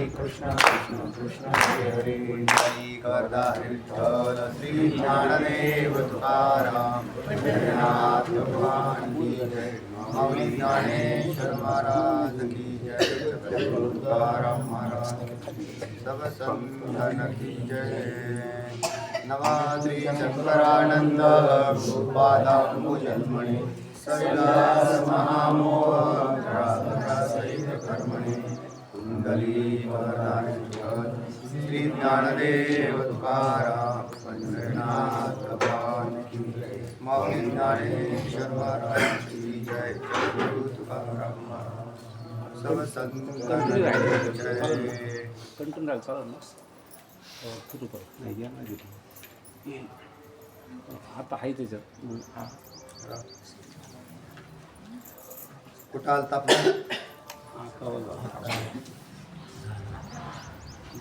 कृष्ण कृष्ण कृष्ण हरे हरे हरी करदार विठ्ठल श्री ज्ञानदेव तुकाराम पंढरीनाथ भगवान की जय माऊली ज्ञानेश्वर महाराज की जय जगद्गुरु तुकाराम महाराज सब संतन की जय नवाद्री शंकरानंद गुरुपादाम्बुजन्मणे कैलास महामोह सहित कर्मणे कुंडली श्री ज्ञानदेव तुकाराम पंढरीनाथ भगवान की जय माऊली ज्ञानेश्वर महाराज की जय गुरु तुकाराम महाराज सब संतन की जय कंटिन्यू चालू ना सुरू कर नाही आता आहे त्याच्यात कुठं आलता आपण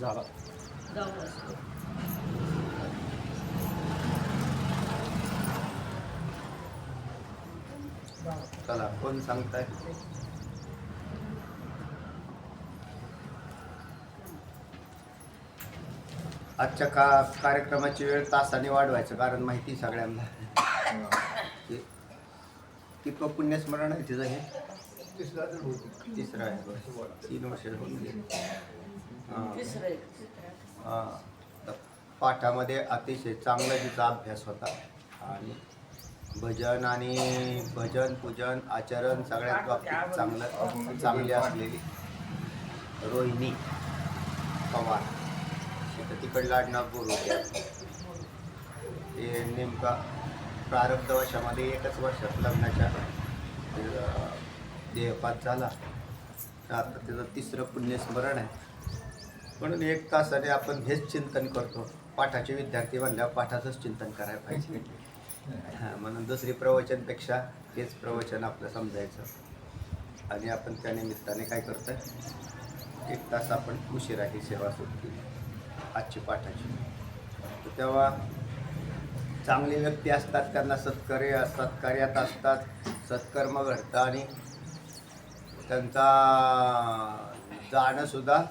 झाला चला कोण सांगताय आजच्या कार्यक्रमाची वेळ तासाने वाढवायचं कारण माहिती सगळ्यांना किती पुण्यस्मरण आहे तिचं हे तिसरं आहे बस 3 वर्ष होऊन गेली तर पाठामध्ये अतिशय चांगला तिचा अभ्यास होता आणि भजन पूजन आचरण सगळ्यात बाबतीत चांगली असलेली रोहिणी पवार तिकडला आडनाव गुरु ते नेमका प्रारब्धवशामध्ये 1च वर्षात लग्नाच्या देहपात झाला. आता त्याचं 3रं पुण्यस्मरण आहे म्हणून 1 तासाने आपण हेच चिंतन करतो. पाठाचे विद्यार्थी म्हणल्यावर पाठाचंच चिंतन करायला पाहिजे. म्हणून दुसरी प्रवचनपेक्षा हेच प्रवचन आपलं समजायचं आणि आपण त्या निमित्ताने काय करतोय 1 तास आपण उशिरा ही सेवा सुरू केली आजची पाठाची. तेव्हा चांगली व्यक्ती असतात त्यांना सत्कार्यात असतात सत्कर्म घडतं आणि त्यांचा जाणंसुद्धा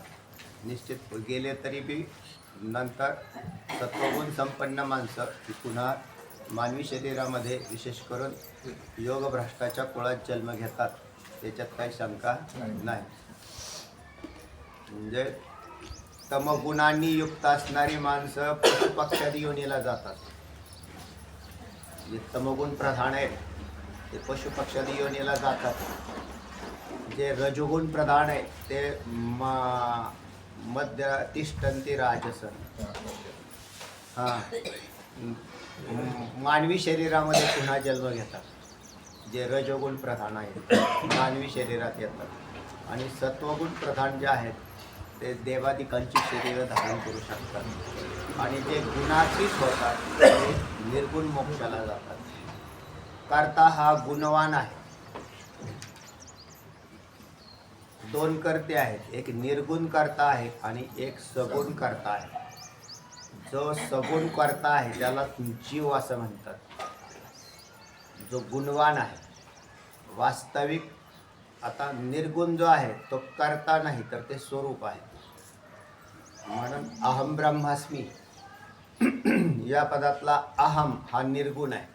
निश्चित गेले तरी बी नंतर सत्वगुण संपन्न माणसं ही पुन्हा मानवी शरीरामध्ये विशेष करून योगभ्रष्टाच्या कुळात जन्म घेतात त्याच्यात काही शंका नाही. म्हणजे तमगुणांनी युक्त असणारी माणसं पशुपक्ष्यादी योनीला जातात. जे तमगुण प्रधान आहेत ते पशुपक्ष्यादी योनीला जातात. जे रजोगुण प्रधान आहे ते मध्य तिष्ठन्ति राजसन मानवी शरीरामध्ये पुन्हा जन्म घेतात. जे रजोगुण प्रधान आहेत मानवी शरीरात येतात आणि सत्वगुण प्रधान जे आहेत ते देवादिकांची शरीरं धारण करू शकतात आणि जे गुणातीत होतात ते निर्गुण मोक्षाला जातात. कर्ता हा गुणवान आहे. 2 कर्ते आहेत, एक निर्गुण कर्ता आहे आणि एक सगुण कर्ता आहे. जो सगुण कर्ता आहे त्याला जीव असं म्हणतात. जो गुणवान आहे वास्तविक आता निर्गुण जो आहे तो कर्ता नाही तर ते स्वरूप आहे. म्हणून अहम ब्रह्मास्मी या पदातला अहम हा निर्गुण आहे.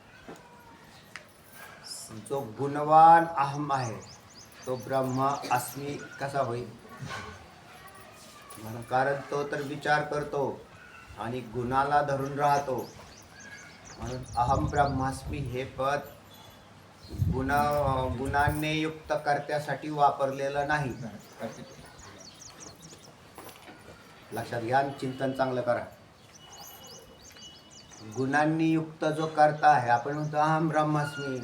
जो गुणवान अहम आहे तो ब्रह्म अस्मी कसा होईल म्हणून कारण तो तर विचार करतो आणि गुणाला धरून राहतो. म्हणून अहम ब्रह्मास्मी हे पद गुणांनी युक्त कर्त्यासाठी वापरलेलं नाही. लक्षात घ्या चिंतन चांगलं करा. गुणांनी युक्त जो कर्ता आहे आपण म्हणतो अहम ब्रह्मास्मी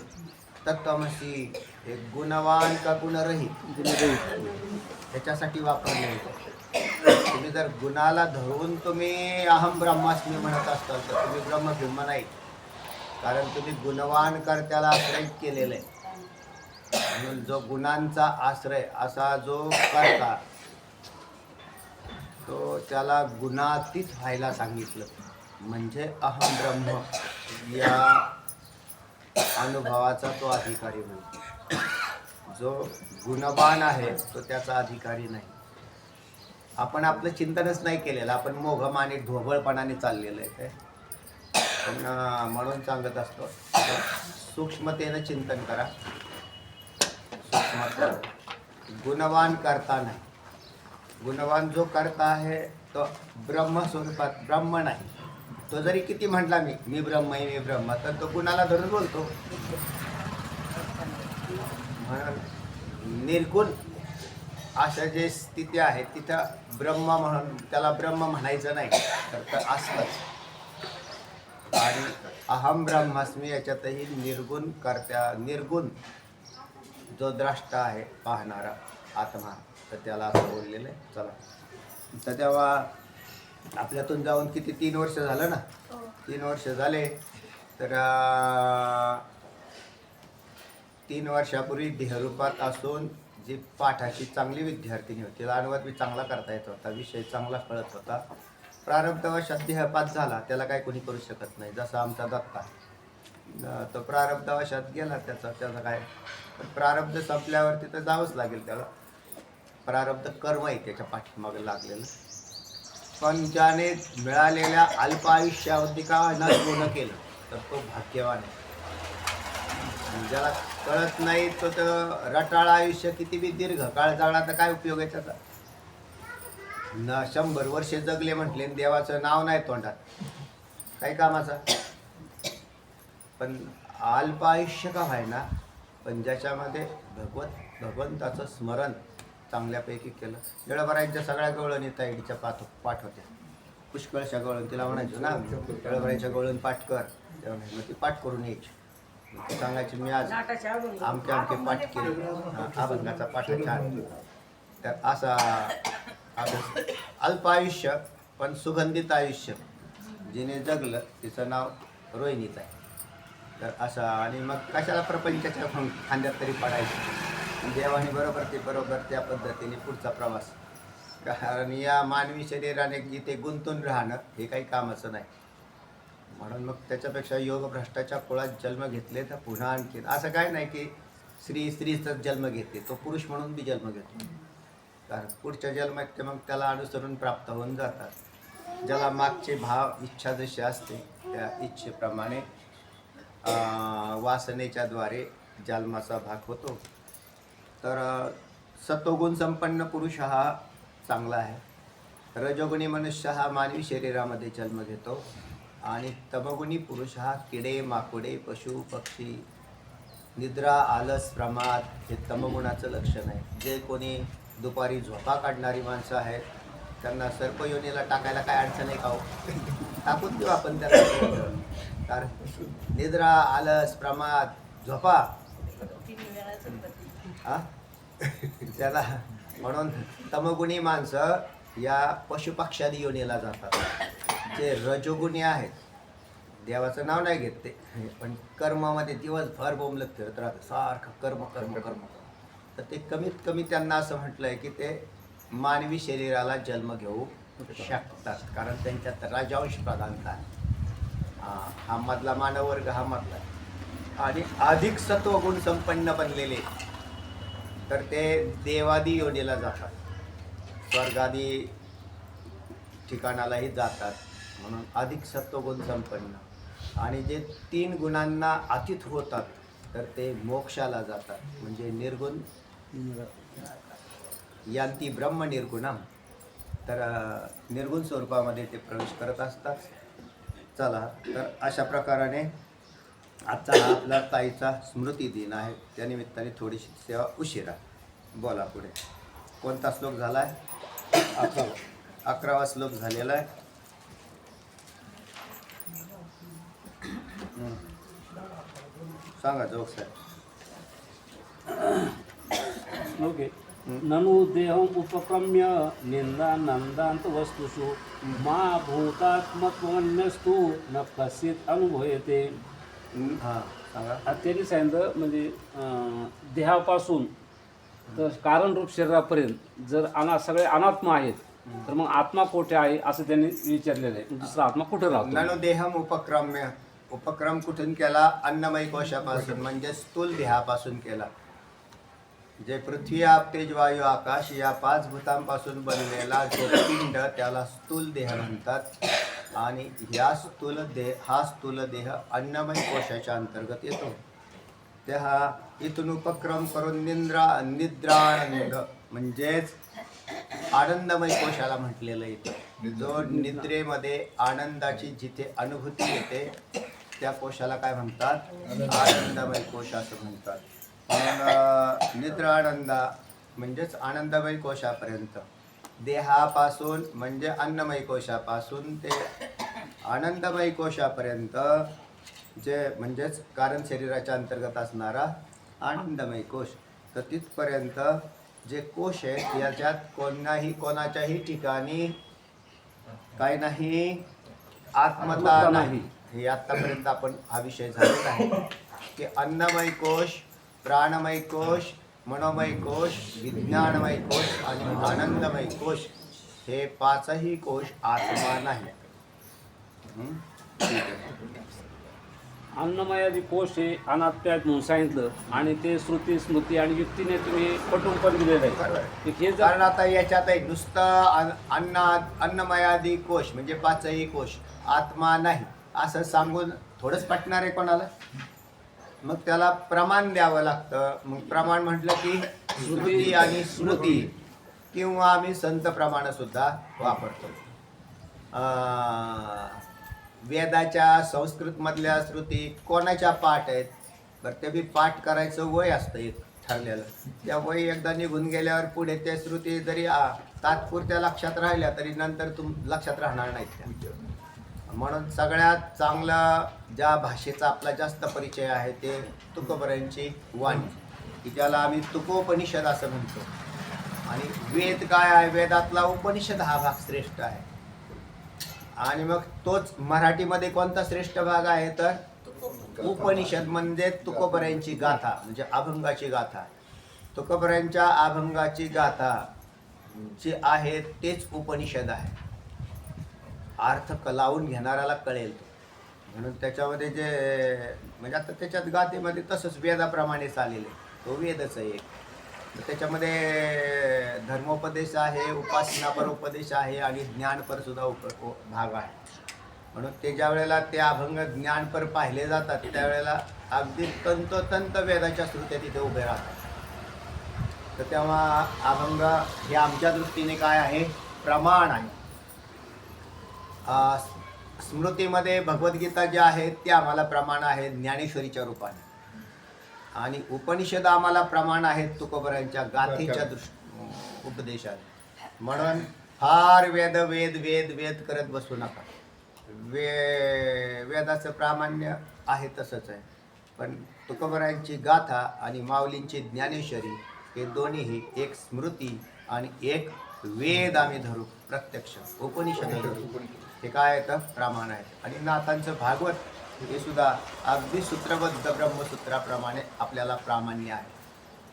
तत्त्वमसी हे गुणवान का गुणरहित त्याच्यासाठी वापरले. तुम्ही जर गुणाला धरून तुम्ही अहम ब्रह्मास्मी म्हणत असताल तर तुम्ही ब्रह्मब्रह्म नाही. कारण तुम्ही गुणवान कर्त्याला आश्रयित केलेलं आहे. म्हणून जो गुणांचा आश्रय असा जो कर्ता तो त्याला गुणातीत व्हायला सांगितलं म्हणजे अहम ब्रह्म या अनुभवाचा तो अधिकारी म्हणतो. जो गुणवान आहे तो त्याचा अधिकारी नाही. आपण आपलं चिंतनच नाही केलेलं, आपण मोघम आणि ढोबळपणाने चाललेलं आहे ते. पण म्हणून सांगत असतो, सूक्ष्मतेनं चिंतन करा. सूक्ष्म गुणवान करता नाही. गुणवान जो करता आहे तो ब्रह्मस्वरूपात ब्रह्म नाही. तो जरी किती म्हटला मी ब्रह्म आहे, मी ब्रह्म, तर तो गुणाला धरून बोलतो. म्हणून निर्गुण अशा जे स्थिती आहे तिथं ब्रह्म म्हणून त्याला ब्रह्म म्हणायचं नाही, तर असतंच. आणि अहम ब्रह्मास्मी याच्यातही निर्गुण निर्गुण जो द्रष्टा आहे, पाहणारा आत्मा, तर त्याला असं बोललेलं आहे. चला, तर तेव्हा आपल्यातून जाऊन किती 3 वर्ष झालं ना. 3 वर्ष झाले तर 3 वर्षापूर्वी देहरूपात असून जी पाठाची चांगली विद्यार्थिनी होती, अनुवाद बी चांगला करता येत होता, विषय चांगला कळत होता. प्रारब्धवशात देहपात झाला, त्याला काय कोणी करू शकत नाही. जसा आमचा दत्ता, तो प्रारब्धवशात गेला, त्याचा काय. प्रारब्ध संपल्यावर तिथं जावंच लागेल त्याला. प्रारब्ध कर्म आहे त्याच्या पाठीमागे लागलेलं. पण ज्याने मिळालेल्या अल्प आयुष्यावरती का पूर्ण केलं, तर तो भाग्यवान आहे. ज्याला कळत नाही तो तर रटाळ आयुष्य किती बी दीर्घ काळ जगला तर काय उपयोग आहे त्याचा. 100 वर्षे जगले म्हटले, देवाचं नाव नाही तोंडात, काही कामाचा. पण अल्प आयुष्य का व्हायना, पण ज्याच्यामध्ये भगवंताचं स्मरण चांगल्यापैकी केलं. येळभराच्या सगळ्या गवळणी ताईडीच्या पाठ होत्या. पुष्कळशा गवळण तिला म्हणायचो ना, येळभराच्या गवळण पाठ कर. तेव्हा मग ती पाठ करून यायची. ती सांगायची मी आज आमके पाठ केले, अभंगाचा पाठ छान. तर असा अल्प आयुष्य पण सुगंधित आयुष्य जिने जगलं तिचं नाव रोहिणीच आहे. तर असा. आणि मग कशाला प्रपंचाच्या खांद्यात तरी पडायचं. देवाने बरोबर त्या पद्धतीने पुढचा प्रवास. कारण या मानवी शरीराने इथे गुंतून राहणं हे काही कामाचं नाही. म्हणून मग त्याच्यापेक्षा योग भ्रष्टाच्या कुळात जन्म घेतले तर पुन्हा आणखी असं काय नाही की स्त्रीचा जन्म घेते, तो पुरुष म्हणून बी जन्म घेतो. कारण पुढच्या जन्मात ते मग त्याला अनुसरून प्राप्त होऊन जातात. ज्याला मागचे भाव इच्छा जशी असते त्या इच्छेप्रमाणे वासनेच्या द्वारे जन्माचा भाग होतो. तर सत्वगुण संपन्न पुरुष हा चांगला आहे. रजोगुणी मनुष्य हा मानवी शरीरामध्ये जन्म घेतो. आणि तमगुणी पुरुष हा किडे माकुडे पशु पक्षी निद्रा आलस प्रमाद हे तमगुणाचं लक्षण आहे. जे कोणी दुपारी झोपा काढणारी माणसं आहेत त्यांना सर्पयोनीला टाकायला काय अडचण आहे का हो? टाकून देऊ आपण त्याला. कारण निद्रा आलस प्रमाद झोपा त्याला. म्हणून तमगुणी माणसं या पशुपक्षादी योनीला जातात. जे रजोगुणी आहेत देवाचं नाव नाही घेत ते, पण कर्मामध्ये दिवसभर बोंबलत फिरत राहतं सारखं कर्म कर्म कर्म. तर ते कमीत कमी त्यांना असं म्हटलं आहे की ते मानवी शरीराला जन्म घेऊ शकतात. कारण त्यांच्यात राजवंश प्रधानता आहे. हा मधला मानव वर्ग हा मधला. आणि अधिक सत्वगुण संपन्न बनलेले तर ते देवादी योनीला जातात, स्वर्गादी ठिकाणालाही जातात. म्हणून अधिक सत्वगुण संपन्न. आणि जे 3 गुणांना अतीत होतात तर ते मोक्षाला जातात. म्हणजे निर्गुण यांती ब्रह्म निर्गुणम. तर निर्गुण स्वरूपामध्ये ते प्रवेश करत असतात. चला, तर अशा प्रकाराने आजचा हा आपला ताईचा स्मृती दिन आहे. त्यानिमित्ताने थोडीशी सेवा उशिरा. बोला पुढे. कोणता श्लोक झाला आहे? 11वा श्लोक झालेला आहे. सांगा जोक साहेब. ओके. ननु देहम उपक्रम्य निंदा नंदांत वस्तुषु मा भूतात्मत्वन्यस्तु न कसित अनुभवते. हां सांगा. त्यांनी सांगितलं म्हणजे देहापासून तर कारणरूप शरीरापर्यंत जर सगळे अनात्मा आहेत तर मग आत्मा कुठे आहे असं त्यांनी विचारलेलं आहे. दुसरा आत्मा कुठे राहतो? ननु देहम उपक्रम्य. उपक्रम कुठून केला? अन्नमय कोशापासून, म्हणजे स्थूल देहापासून केला. जे पृथ्वी आप तेज वायू आकाश या 5 भूतांपासून बनलेला जो पिंड त्याला स्थूल देह म्हणतात. आणि हा स्थूल देह अन्नमय कोशाच्या अंतर्गत येतो. त्या इथून उपक्रम करून निद्रानंद म्हणजेच आनंदमय कोशाला म्हटलेलं येतं. जो निद्रेमध्ये आनंदाची जिथे अनुभूती येते त्या कोशाला काय म्हणतात? आनंदमय कोश असं म्हणतात. म्हणून निद्रानंदा म्हणजेच आनंदमय कोशापर्यंत, देहापासून म्हणजे अन्नमय कोशापासून ते आनंदमय कोशापर्यंत जे म्हणजेच कारण शरीराच्या अंतर्गत असणारा आनंदमय कोश, तर तिथपर्यंत जे कोश आहेत याच्यात कोणाच्याही ठिकाणी काय नाही, आत्मता नाही. हे आतापर्यंत आपण हा विषय झालेला आहे की अन्नमय कोश, प्राणमय कोश, मनोमय कोश, विज्ञानमय कोश आणि आनंदमय कोश हे 5ही कोश आत्मा नाही. अन्नमयादी कोश हे अनात्म्यात म्हणून सांगितलं आणि ते श्रुती स्मृती आणि युक्तीने तुम्ही पटवून पण दिलेलं आहे. हे जर कारण आता याच्यात आहे नुसतं अन्नमयादी कोश म्हणजे 5ही कोश आत्मा नाही असं सांगून थोडंच पटणार आहे कोणाला? मग त्याला प्रमाण द्यावं लागतं. मग प्रमाण म्हटलं की श्रुती आणि स्मृती किंवा आम्ही संत प्रमाण सुद्धा वापरतो. वेदाच्या संस्कृतमधल्या श्रुती कोणाच्या पाठ आहेत? बरं, ते बी पाठ करायचं वय असतं एक ठरलेलं. त्या वय एकदा निघून गेल्यावर पुढे त्या श्रुती जरी तात्पुरत्या लक्षात राहिल्या तरी नंतर लक्षात राहणार नाहीत त्या. म्हणून सगळ्यात चांगला ज्या भाषेचा आपला जास्त परिचय आहे ते तुकोबरायांची वाणी, की ज्याला आम्ही तुकोपनिषद असं म्हणतो. आणि वेद काय आहे? वेदातला उपनिषद हा भाग श्रेष्ठ आहे. आणि मग तोच मराठीमध्ये कोणता श्रेष्ठ भाग आहे? तर उपनिषद म्हणजे तुकोबरायांची गाथा म्हणजे अभंगाची गाथा. तुकोबरायांच्या अभंगाची गाथा जी आहे तेच उपनिषद आहे. अर्थ लावून घेणाऱ्याला कळेल तो. म्हणून त्याच्यामध्ये जे म्हणजे आता त्याच्यात गाथेमध्ये तसंच वेदाप्रमाणे चाललेले तो वेदच आहे एक. तर त्याच्यामध्ये धर्मोपदेश आहे, उपासनापर उपदेश आहे आणि ज्ञानपर सुद्धा भाग आहे. म्हणून ते ज्या वेळेला ते अभंग ज्ञानपर पाहिले जातात त्यावेळेला अगदी तंतोतंत वेदाच्या श्रुत्या तिथे उभे राहतात. तर तेव्हा अभंग हे आमच्या दृष्टीने काय आहे? प्रमाण आहे. स्मृतीमध्ये भगवद्गीता जी आहे ते आम्हाला प्रमाण आहे ज्ञानेश्वरीच्या रूपाने. आणि उपनिषद आम्हाला प्रमाण आहेत तुकोबरायांच्या गाथेच्या उपदेशात. म्हणून फार वेद वेद वेद वेद करत बसू नका. वेदाचं प्रामाण्य आहे तसंच आहे. पण तुकोबरायांची गाथा आणि माऊलींची ज्ञानेश्वरी हे दोन्हीही एक स्मृती आणि एक वेद आम्ही धरू, प्रत्यक्ष उपनिषद धरू. हे काय येतं? प्रमाण आहे. आणि नाथांचं भागवत हे सुद्धा अगदी सूत्रबद्ध ब्रह्मसूत्राप्रमाणे आपल्याला प्रामाण्य आहे.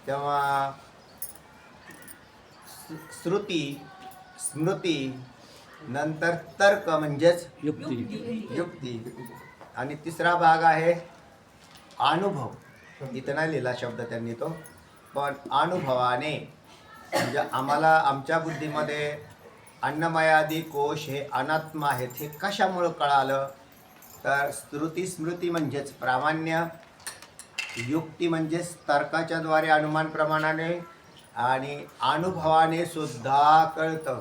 तेव्हा श्रुती, स्मृती, नंतर तर्क म्हणजेच युक्ती आणि तिसरा भाग आहे अनुभव. इथं नाही लिहिला शब्द त्यांनी तो, पण अनुभवाने म्हणजे आम्हाला आमच्या बुद्धीमध्ये अन्नमयादी कोश हे अनात्मा आहेत हे कशामुळं कळालं? तर श्रुती स्मृती म्हणजेच प्रामाण्य, युक्ती म्हणजेच तर्काच्या द्वारे अनुमान प्रमाणाने आणि अनुभवाने सुद्धा कळतं.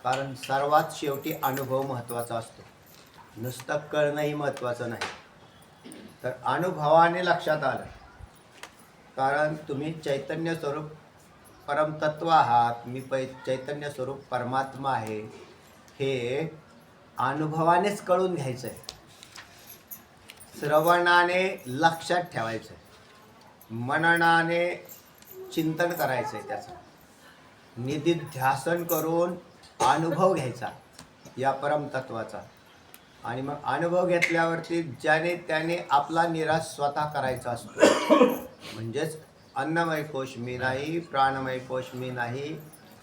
कारण सर्वात शेवटी अनुभव महत्त्वाचा असतो, नुसतं कळणंही महत्त्वाचं नाही. तर अनुभवाने लक्षात आलं. कारण तुम्ही चैतन्य स्वरूप परमतत्व आहात, मी चैतन्य स्वरूप परमात्मा आहे हे अनुभवानेच कळून घ्यायचं आहे. श्रवणाने लक्षात ठेवायचं आहे, मननाने चिंतन करायचं आहे, त्याचं निधिध्यासन करून अनुभव घ्यायचा या परमतत्वाचा. आणि मग अनुभव घेतल्यावरती ज्याने त्याने आपला निराश स्वतः करायचा असतो. म्हणजेच अन्नमय कोश मी नाही, प्राणमय कोश मी नाही.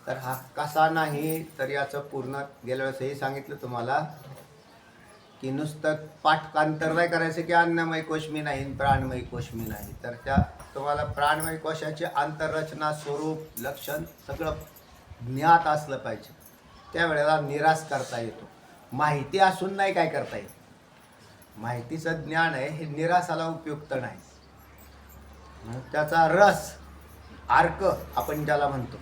तर हा कसा नाही? तर याचं पूर्ण गेल्या वेळेसही सांगितलं तुम्हाला की नुसतं पाठकांतर नाही करायचं की अन्नमय कोश मी नाही, प्राणमय कोश मी नाही. तर त्या तुम्हाला प्राणमय कोशाची आंतररचना, स्वरूप, लक्षण सगळं ज्ञात असलं पाहिजे. त्यावेळेला निराश करता येतो. माहिती असून नाही काय करता येत. माहितीचं ज्ञान आहे हे निराशाला उपयुक्त नाही. म्हणून त्याचा रस, अर्क आपण ज्याला म्हणतो,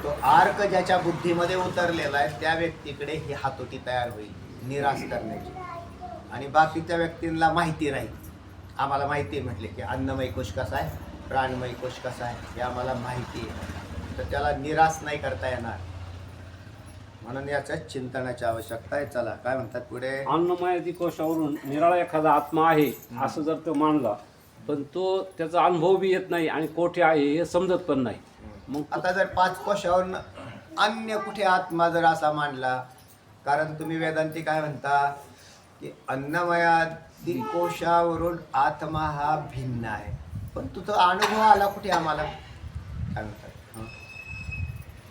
तो अर्क ज्याच्या बुद्धीमध्ये उतरलेला आहे त्या व्यक्तीकडे ही हातोटी तयार होईल निराश करण्याची. आणि बाकीच्या व्यक्तींना माहिती राहील. आम्हाला माहिती आहे म्हटले की अन्नमय कोश कसा आहे, प्राणमय कोश कसा आहे हे आम्हाला माहिती आहे, तर त्याला निराश नाही करता येणार. म्हणून याचं चिंतनाची आवश्यकता आहे. चला काय म्हणतात पुढे. अन्नमयादी कोशावरून निराळा एखादा आत्मा आहे असं जर तो मानला, पण तो त्याचा अनुभव बी येत नाही आणि कोठे आहे हे समजत पण नाही. मग आता जर 5 कोशावरून अन्य कुठे आत्मा जर असा मांडला, कारण तुम्ही वेदांती काय म्हणता की अन्नमयादी कोशावरून आत्मा हा भिन्न आहे, पण तुझा अनुभव आला कुठे आम्हाला, काय म्हणतात.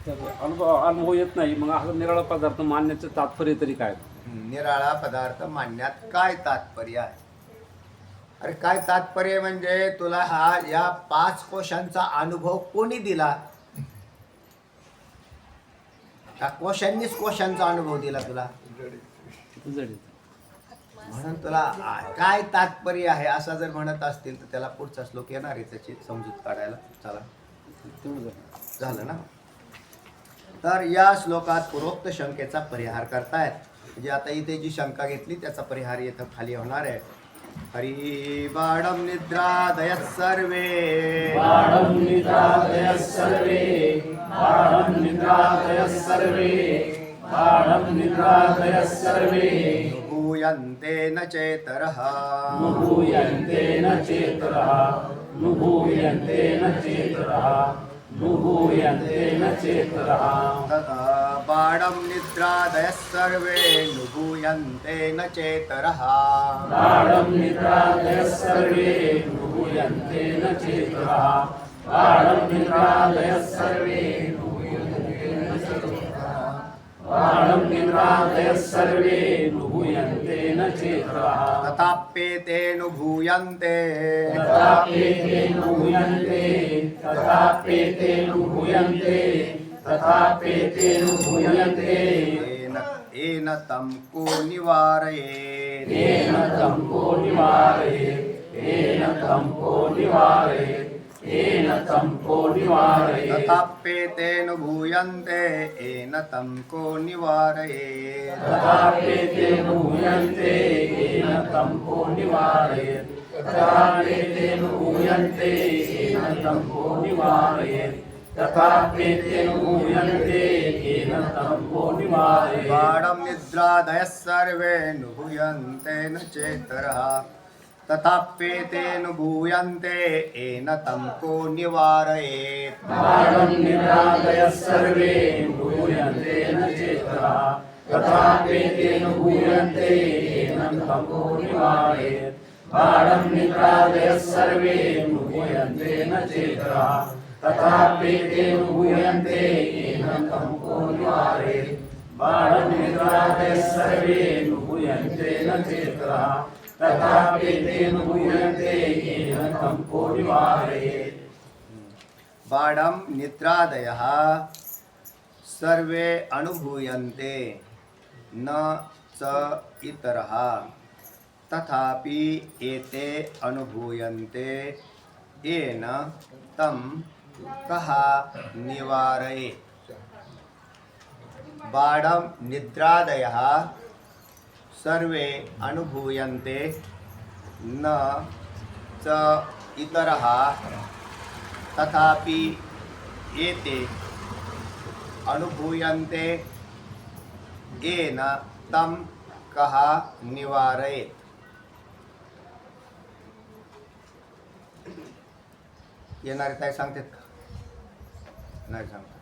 त्याचा अनुभव येत नाही. मग असं निराळा पदार्थ मानण्याचं तात्पर्य तरी काय? निराळा पदार्थ मांडण्यात काय तात्पर्य आहे. अरे काय तात्पर्य म्हणजे तुला हा या 5 कोशांचा अनुभव कोणी दिला. त्या कोशांनीच कोशांचा अनुभव दिला तुला. म्हणून तुला काय तात्पर्य आहे असं जर म्हणत असतील तर त्याला पुढचा श्लोक येणार आहे त्याची समजूत काढायला. चला झालं ना. तर या श्लोकात पूर्वोक्त शंकेचा परिहार करतायत. म्हणजे आता इथे जी शंका घेतली त्याचा परिहार इथं खाली होणार आहे. हरी बाडम निद्रादय सर्वे, बाडं निद्रादयः सर्वे, बाडं निद्रादयः सर्वे, बाडं निद्रादयः सर्वे, नुभूयन्ते न चेतरः, नुभूयन्ते न चेतरः, नुभूयन्ते न चेतरः, नुभूयन्ते न चेतरः. बाडं निद्रादयः सर्वे नुभूयन्ते न चेतरः, बाडं निद्रादयः सर्वे, नुभूयन्ते न चेतरः, बाडं निद्रादयः सर्वे, बाडं निद्रादयः सर्वे, नुभूयन्ते न चेतरः. तथाप्येते नुभूयन्ते, तथाप्येते नुभूयन्ते, तथाप्येते नुभूयन्ते, तथाप्येते नुभूयन्ते. येन तं को निवारयेत्, येन तं को निवारयेत्, येन तं को निवारयेत्, येन तं को निवारयेत्. तथाप्येते नुभूयन्ते येन तं को निवारयेत्, तथाप्येते नुभूयन्ते, येन तं को निवारयेत्, तथाप्येते नुभूयन्ते, येन तं को निवारयेत्, तथाप्येते नुभूयन्ते, येन तं को निवारयेत्. बाडं निद्रादयः सर्वे नुभूयन्ते न चेतरः, तथाप्येते नुभूयन्ते येन तं को निवारयेत्. बाडं निद्रादयः सर्वे नुभूयन्ते न चेतरः, तथाप्येते नुभूयन्ते, येन तं को निवारयेत्. बाडं निद्रादयः सर्वे नुभूयन्ते न चेतरः, तथाप्येते नुभूयन्ते, येन तं को निवारयेत्. बाडं निद्रादयः सर्वे नुभूयन्ते न चेतरः, तथाप्येते नुभूयन्ते, येन तं को निवारयेत्. बाडं निद्रादयः सर्वे अनुभूयन्ते न च इतरः, तथापि एते अनुभूयन्ते येन तं कः निवारयेत्. बाडं निद्रादयः सर्वे अनुभूयन्ते न च इतरः, तथापि एते अनुभूयन्ते येन तं कः निवारयेत्. येणारे काय सांगतात का? नाही सांगतात.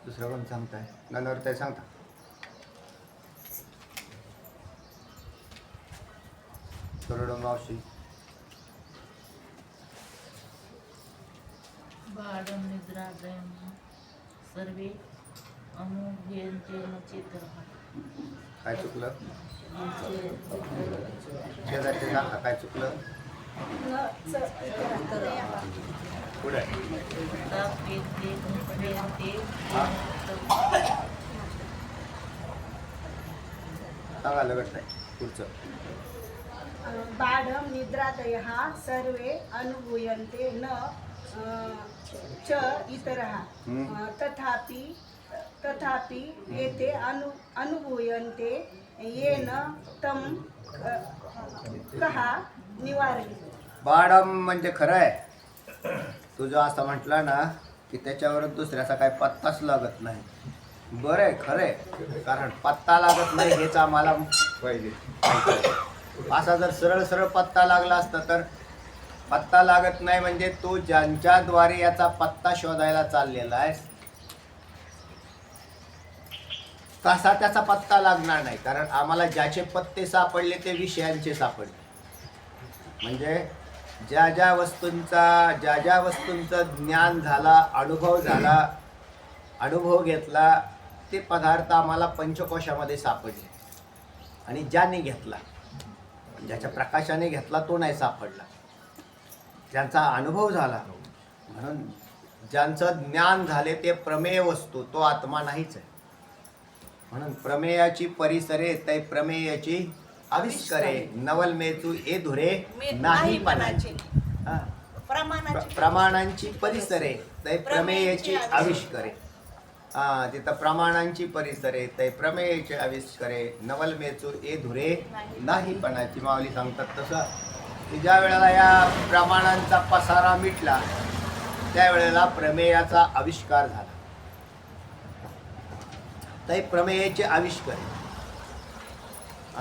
दुसरं कोण सांगताय? नानावर काय सांगता? करोडो मावशी. बाडं निद्रादयः सर्वे अनुभूयन्ते न चेतरः, काय चुकलं? शेजारचे दाखा काय चुकलं? पुढे सांगा लगत नाही पुढचं. बाढं निद्रादयः सर्वे अनुभूयन्ते न च इतरः तथापि एते अनुभूयन्ते येन तं कः निवारयेत्. बाडम म्हणजे खरं आहे. तुझं असं म्हटलं ना की त्याच्यावर दुसऱ्याचा काही पत्ताच लागत नाही. बरं आहे, खरं आहे. कारण पत्ता लागत नाही हेच आम्हाला पाहिजे. असा जर सरळ सरळ पत्ता लागला असता तर पत्ता लागत नाही म्हणजे तू ज्यांच्याद्वारे याचा पत्ता शोधायला चाललेला आहे तसा त्याचा पत्ता लागणार नाही. कारण आम्हाला ज्याचे पत्ते सापडले ते विषयांचे सापडले. म्हणजे ज्या ज्या वस्तूंचं ज्ञान झाला, अनुभव घेतला ते पदार्थ आम्हाला पंचकोशामध्ये सापडले. आणि ज्याने घेतला, ज्याच्या प्रकाशाने घेतला तो नाही सापडला. ज्यांचा अनुभव झाला म्हणून ज्यांचं ज्ञान झाले ते प्रमेय वस्तू, तो आत्मा नाहीच आहे. म्हणून प्रमेयाची परिसरे तै प्रमेयाची आविष्करे नवलमेचू ए धुरे नाही पणाची. प्रमाणांची परिसरे तै प्रमेयाची आविष्करे. तिथं प्रमाणांची परिसरे तै प्रमेयाचे आविष्करे नवलमेचू ए धुरे नाही पणाची. माऊली सांगतात तसं की ज्या वेळेला या प्रमाणांचा पसारा मिटला त्यावेळेला प्रमेयाचा आविष्कार झाला. तै प्रमेयाचे आविष्कार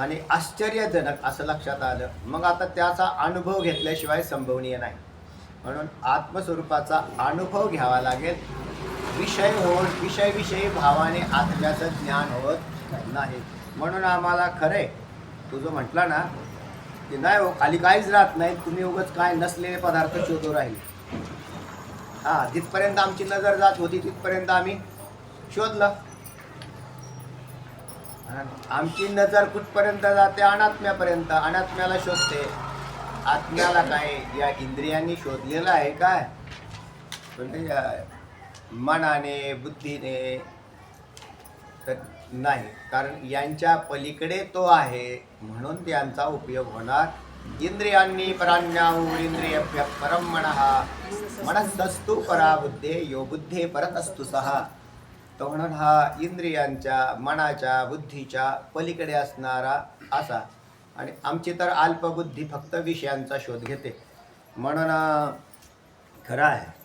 आणि आश्चर्यजनक असं लक्षात आलं. मग आता त्याचा अनुभव घेतल्याशिवाय संभवनीय नाही. म्हणून आत्मस्वरूपाचा अनुभव घ्यावा लागेल. विषयी भावाने आत्म्याचं ज्ञान होत नाही. म्हणून आम्हाला खरंय तुझं म्हटलं ना की नाही हो खाली काहीच राहत नाही, तुम्ही उगाच काय नसलेले पदार्थ शोधू राहिले. तिथपर्यंत आमची नजर जात होती, तिथपर्यंत आम्ही शोधलं. आमची नजर कुठपर्यंत जाते? अनात्म्यापर्यंत. अनात्म्याला शोधते. आत्म्याला काय या इंद्रियांनी शोधलेलं आहे काय? म्हणजे मनाने बुद्धीने तर नाही. कारण यांच्या पलीकडे तो आहे म्हणून त्यांचा उपयोग होणार. इंद्रियांनी पराण्याहुरिंद्रियभ्यः परम मनः मनस्तस्तु परा बुद्धे यो बुद्धे परतस्तु सहा. तो म्हणून हा इंद्रियांच्या मनाच्या बुद्धीच्या पलीकडे असणारा असा. आणि आमची तर अल्पबुद्धी फक्त विषयांचा शोध घेते. म्हणून खरं आहे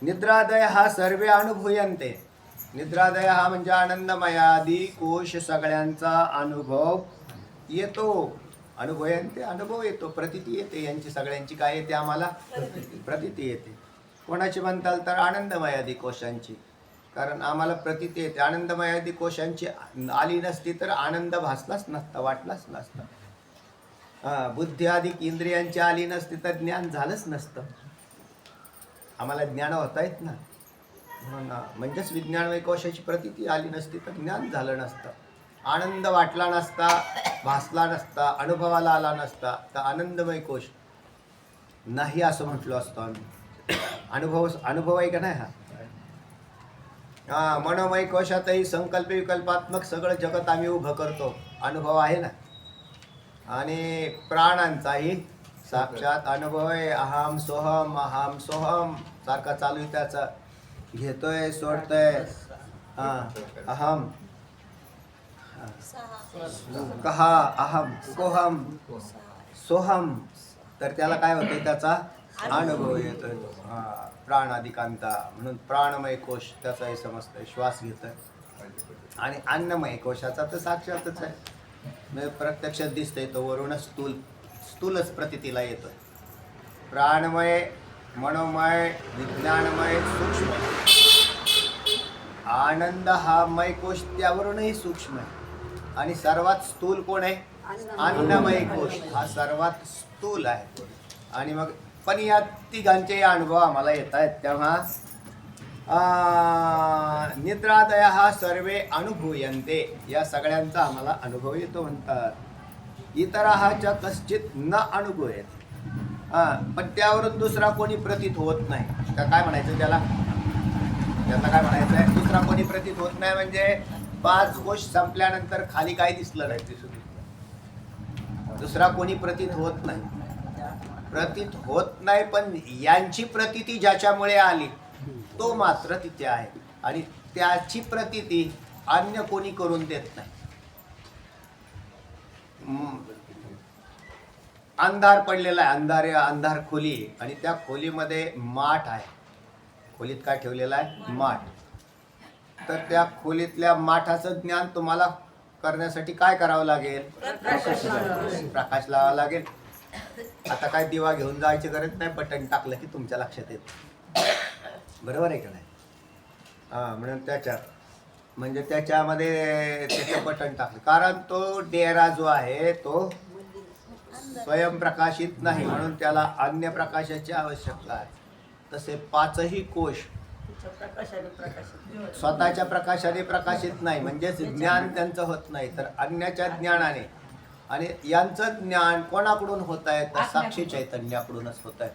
निद्रादय हा सर्वे अनुभूयन्ते. निद्रादय हा म्हणजे आनंदमयादी कोश सगळ्यांचा अनुभव येतो. अनुभूयन्ते अनुभव येतो, प्रतीती येते. यांची सगळ्यांची काय येते? आम्हाला प्रतीती येते. कोणाची म्हणताल तर आनंदमयादी कोशांची. कारण आम्हाला प्रतीती येते. आनंदमयादी कोशांची आली नसती तर आनंद भासलाच नसता, वाटलाच नसता. बुद्धी अधिक इंद्रियांची आली नसती तर ज्ञान झालंच नसतं. आम्हाला ज्ञान होता येत ना. म्हणून म्हणजेच विज्ञानमय कोशाची प्रतीती आली नसती तर ज्ञान झालं नसतं. आनंद वाटला नसता, भासला नसता, अनुभवाला आला नसता तर आनंदमय कोश नाही असं म्हटलं असतं आम्ही. अनुभव आहे का नाही हा? मनोमय कोशातही संकल्प विकल्पात्मक सगळं जगत आम्ही उभं करतो. अनुभव आहे ना. आणि प्राणांचाही साक्षात अनुभव आहे. अहम सोहम सारखा चालू आहे त्याचा. घेतोय सोडतोय. अहम कहा अहम कोहम सोहम तर त्याला काय होतं? त्याचा अनुभव येतोय. प्राणाधिकांता म्हणून प्राणमय कोश त्याचाही समजतंय. श्वास घेतोय. आणि अन्नमय कोशाचा तर साक्षातच आहे. म्हणजे प्रत्यक्षात दिसतंय. तो वरून स्थूलच प्रतीतीला येतोय. प्राणमय, मनोमय, विज्ञानमय, सूक्ष्म. आनंद हा मय कोश त्यावरूनही सूक्ष्म आहे. आणि सर्वात स्थूल कोण आहे? अन्नमय कोश हा सर्वात स्थूल आहे. आणि मग पण या तिघांचे अनुभव आम्हाला येत आहेत. तेव्हा निद्रादय सर्वे अनुभूयन्ते, या सगळ्यांचा आम्हाला अनुभव येतो म्हणतात. इतराः च कश्चित न अनुभूयते. पण त्यावरून दुसरा कोणी प्रतीत होत नाही. काय म्हणायचं त्याला काय म्हणायचं आहे? दुसरा कोणी प्रतीत होत नाही म्हणजे 5 कोश संपल्यानंतर खाली काय दिसलं नाही, दुसरा कोणी प्रतीत होत नाही. प्रतीत होत नाही, पण यांची प्रतीती ज्याच्यामुळे आली तो मात्र तिथे आहे, आणि त्याची प्रतीती अन्य कोणी करून देत नाही. अंधार पडलेला आहे, अंधार खोली, आणि त्या खोलीमध्ये माठ आहे. खोलीत काय ठेवलेलं आहे? माठ. तर त्या खोलीतल्या माठाचं ज्ञान तुम्हाला करण्यासाठी काय करावं लागेल? प्रकाश लावावा लागेल. आता काय दिवा घेऊन जायची गरज नाही, बटन टाकलं की तुमच्या लक्षात येतं. बरोबर आहे का नाही? म्हणून म्हणजे त्याच्यामध्ये त्याचं बटन टाकलं, कारण तो डेरा जो आहे तो स्वयंप्रकाशित नाही, म्हणून त्याला अन्य प्रकाशाची आवश्यकता आहे. तसे 5ही कोश स्वतःच्या प्रकाशाने प्रकाशित नाही, म्हणजेच ज्ञान त्यांचं होत नाही, तर अन्याच्या ज्ञानाने. आणि यांचं ज्ञान कोणाकडून होत आहे? तर साक्षी चैतन्याकडूनच होत आहे.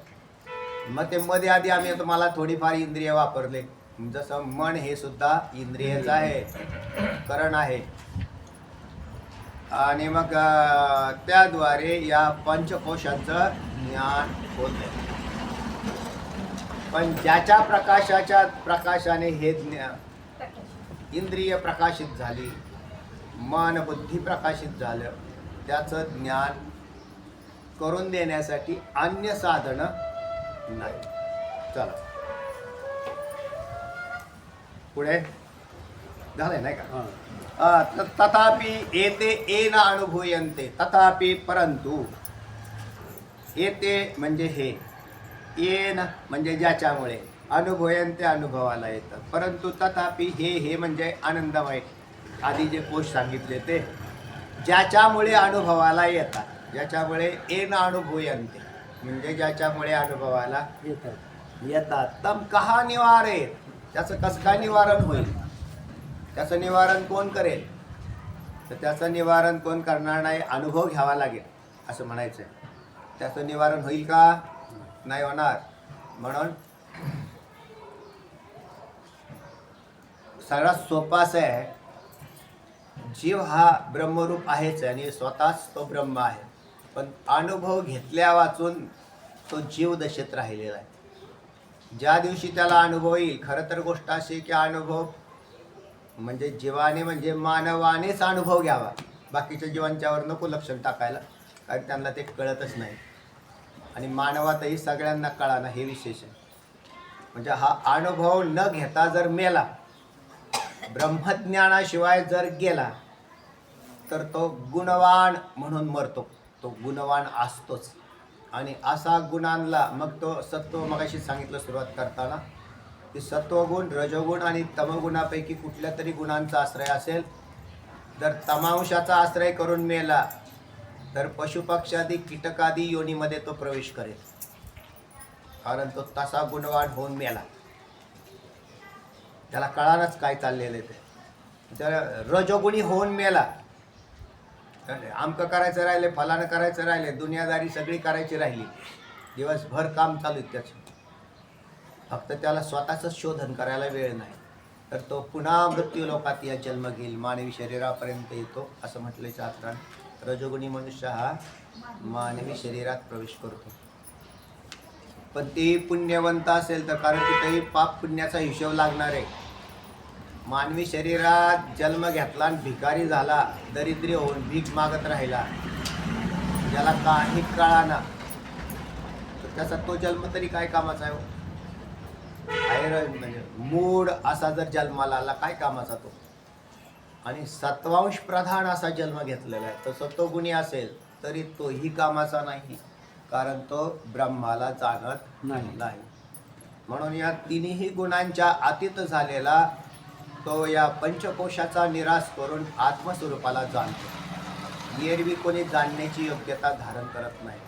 मग ते मध्ये आधी आम्ही तुम्हाला थोडीफार इंद्रिय वापरले, जसं मन हे सुद्धा इंद्रियच आहे, करण आहे. आणि मग त्याद्वारे या पंचकोशांचं ज्ञान होते. पण ज्याच्या प्रकाशाने हे इंद्रिय प्रकाशित झाली, मन बुद्धी प्रकाशित झालं, त्याचं ज्ञान करून देण्यासाठी अन्य साधन नाही. चला पुढे झालंय नाही का? तथापि एते येन अनुभूयन्ते. तथापि परंतु, एते म्हणजे हे, येन म्हणजे ज्याच्यामुळे, अनुभूयन्ते अनुभवाला येतं. परंतु तथापि हे म्हणजे आनंदमय, आधी जे कोश सांगितले ते ज्याच्यामुळे अनुभवाला येतात. ज्याच्यामुळे येन अनुभूयन्ते म्हणजे ज्याच्यामुळे अनुभवाला येतात. तम कहा निवारे, त्याचं कसं काय निवारण होईल? त्याचं निवारण कोण करेल? तर त्याचं निवारण कोण करणार नाही, अनुभव घ्यावा लागेल असं म्हणायचं आहे. त्याचं निवारण होईल का? नाही होणार. म्हणून सगळ्यात सोपा असं आहे, जीव हा ब्रह्मरूप आहेच आणि स्वतःच तो ब्रह्म आहे, पण अनुभव घेतल्या वाचून तो जीव दशेत राहिलेला आहे. ज्या दिवशी त्याला अनुभव येईल, खरं तर गोष्ट अशी की अनुभव म्हणजे जीवाने म्हणजे मानवानेच अनुभव घ्यावा, बाकीच्या जीवांच्यावर नको लक्षण टाकायला, कारण त्यांना ते कळतच नाही. आणि मानवातही सगळ्यांना कळाना हे विशेष आहे. म्हणजे हा अनुभव न घेता जर मेला, ब्रह्मज्ञानाशिवाय जर गेला, तर तो गुणवान म्हणून मरतो. तो गुणवान असतोच, आणि असा गुणांना मग तो सत्व, मगाशी सांगितलं सुरुवात करताना की सत्वगुण, रजोगुण आणि तमगुणापैकी कुठल्या तरी गुणांचा आश्रय असेल. जर तमांशाचा आश्रय करून मेला तर पशुपक्षादी कीटकादी योनीमध्ये तो प्रवेश करेल, कारण तो तसा गुणवान होऊन मेला. त्याला कळानच काय चाललेलं ते. त्याला रजोगुणी होऊन मेला, आमकं करायचं राहिले, फलानं करायचं राहिले, दुनियादारी सगळी करायची राहिली, दिवसभर काम चालू आहे त्याचं, फक्त त्याला स्वतःच शोधन करायला वेळ नाही, तर तो पुन्हा मृत्यू लोकात या जन्म घेईल, मानवी शरीरापर्यंत येतो असं म्हटलं शास्त्रात. रजोगुणी मनुष्य हा मानवी शरीरात प्रवेश करतो. पण तेही पुण्यवंत असेल तर, कारण तिथेही पाप पुण्याचा हिशोब लागणार आहे. मानवी शरीरात जन्म घेतला आणि भिकारी झाला, दरिद्री होऊन भीक मागत राहिला, ज्याला काही कळाना, तर त्याचा तो जन्म तरी काय कामाचा आहे? म्हणजे मूड असा जर जन्माला आला, काय कामाचा तो? आणि सत्वांश प्रधान असा जन्म घेतलेला आहे, तर सत्वगुणी असेल तरी तोही कामाचा नाही, कारण तो ब्रह्माला जाणत नाही. म्हणून या तिन्ही गुणांच्या अतीत झालेला तो या पंचकोशाचा निराश करून आत्मस्वरूपाला जाणतो. एरवी कोणी जाणण्याची योग्यता धारण करत नाही.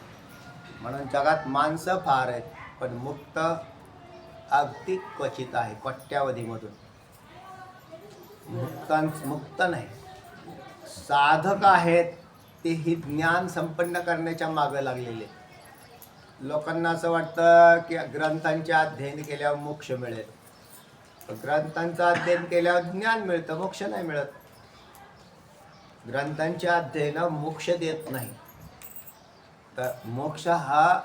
म्हणून जगात माणसं फार आहेत, पण मुक्त अगदी क्वचित आहे, कोट्यावधीमधून. मुक्त नाही. साधक आहेत ते ही ज्ञान संपन्न करण्याच्या मागे लागलेले. लोकांना असं वाटतं की ग्रंथांचे अध्ययन केल्यावर मोक्ष मिळेल. ग्रंथांचं अध्ययन केल्यावर ज्ञान मिळतं, मोक्ष नाही मिळत. ग्रंथांचे अध्ययन मोक्ष देत नाही. तर मोक्ष हा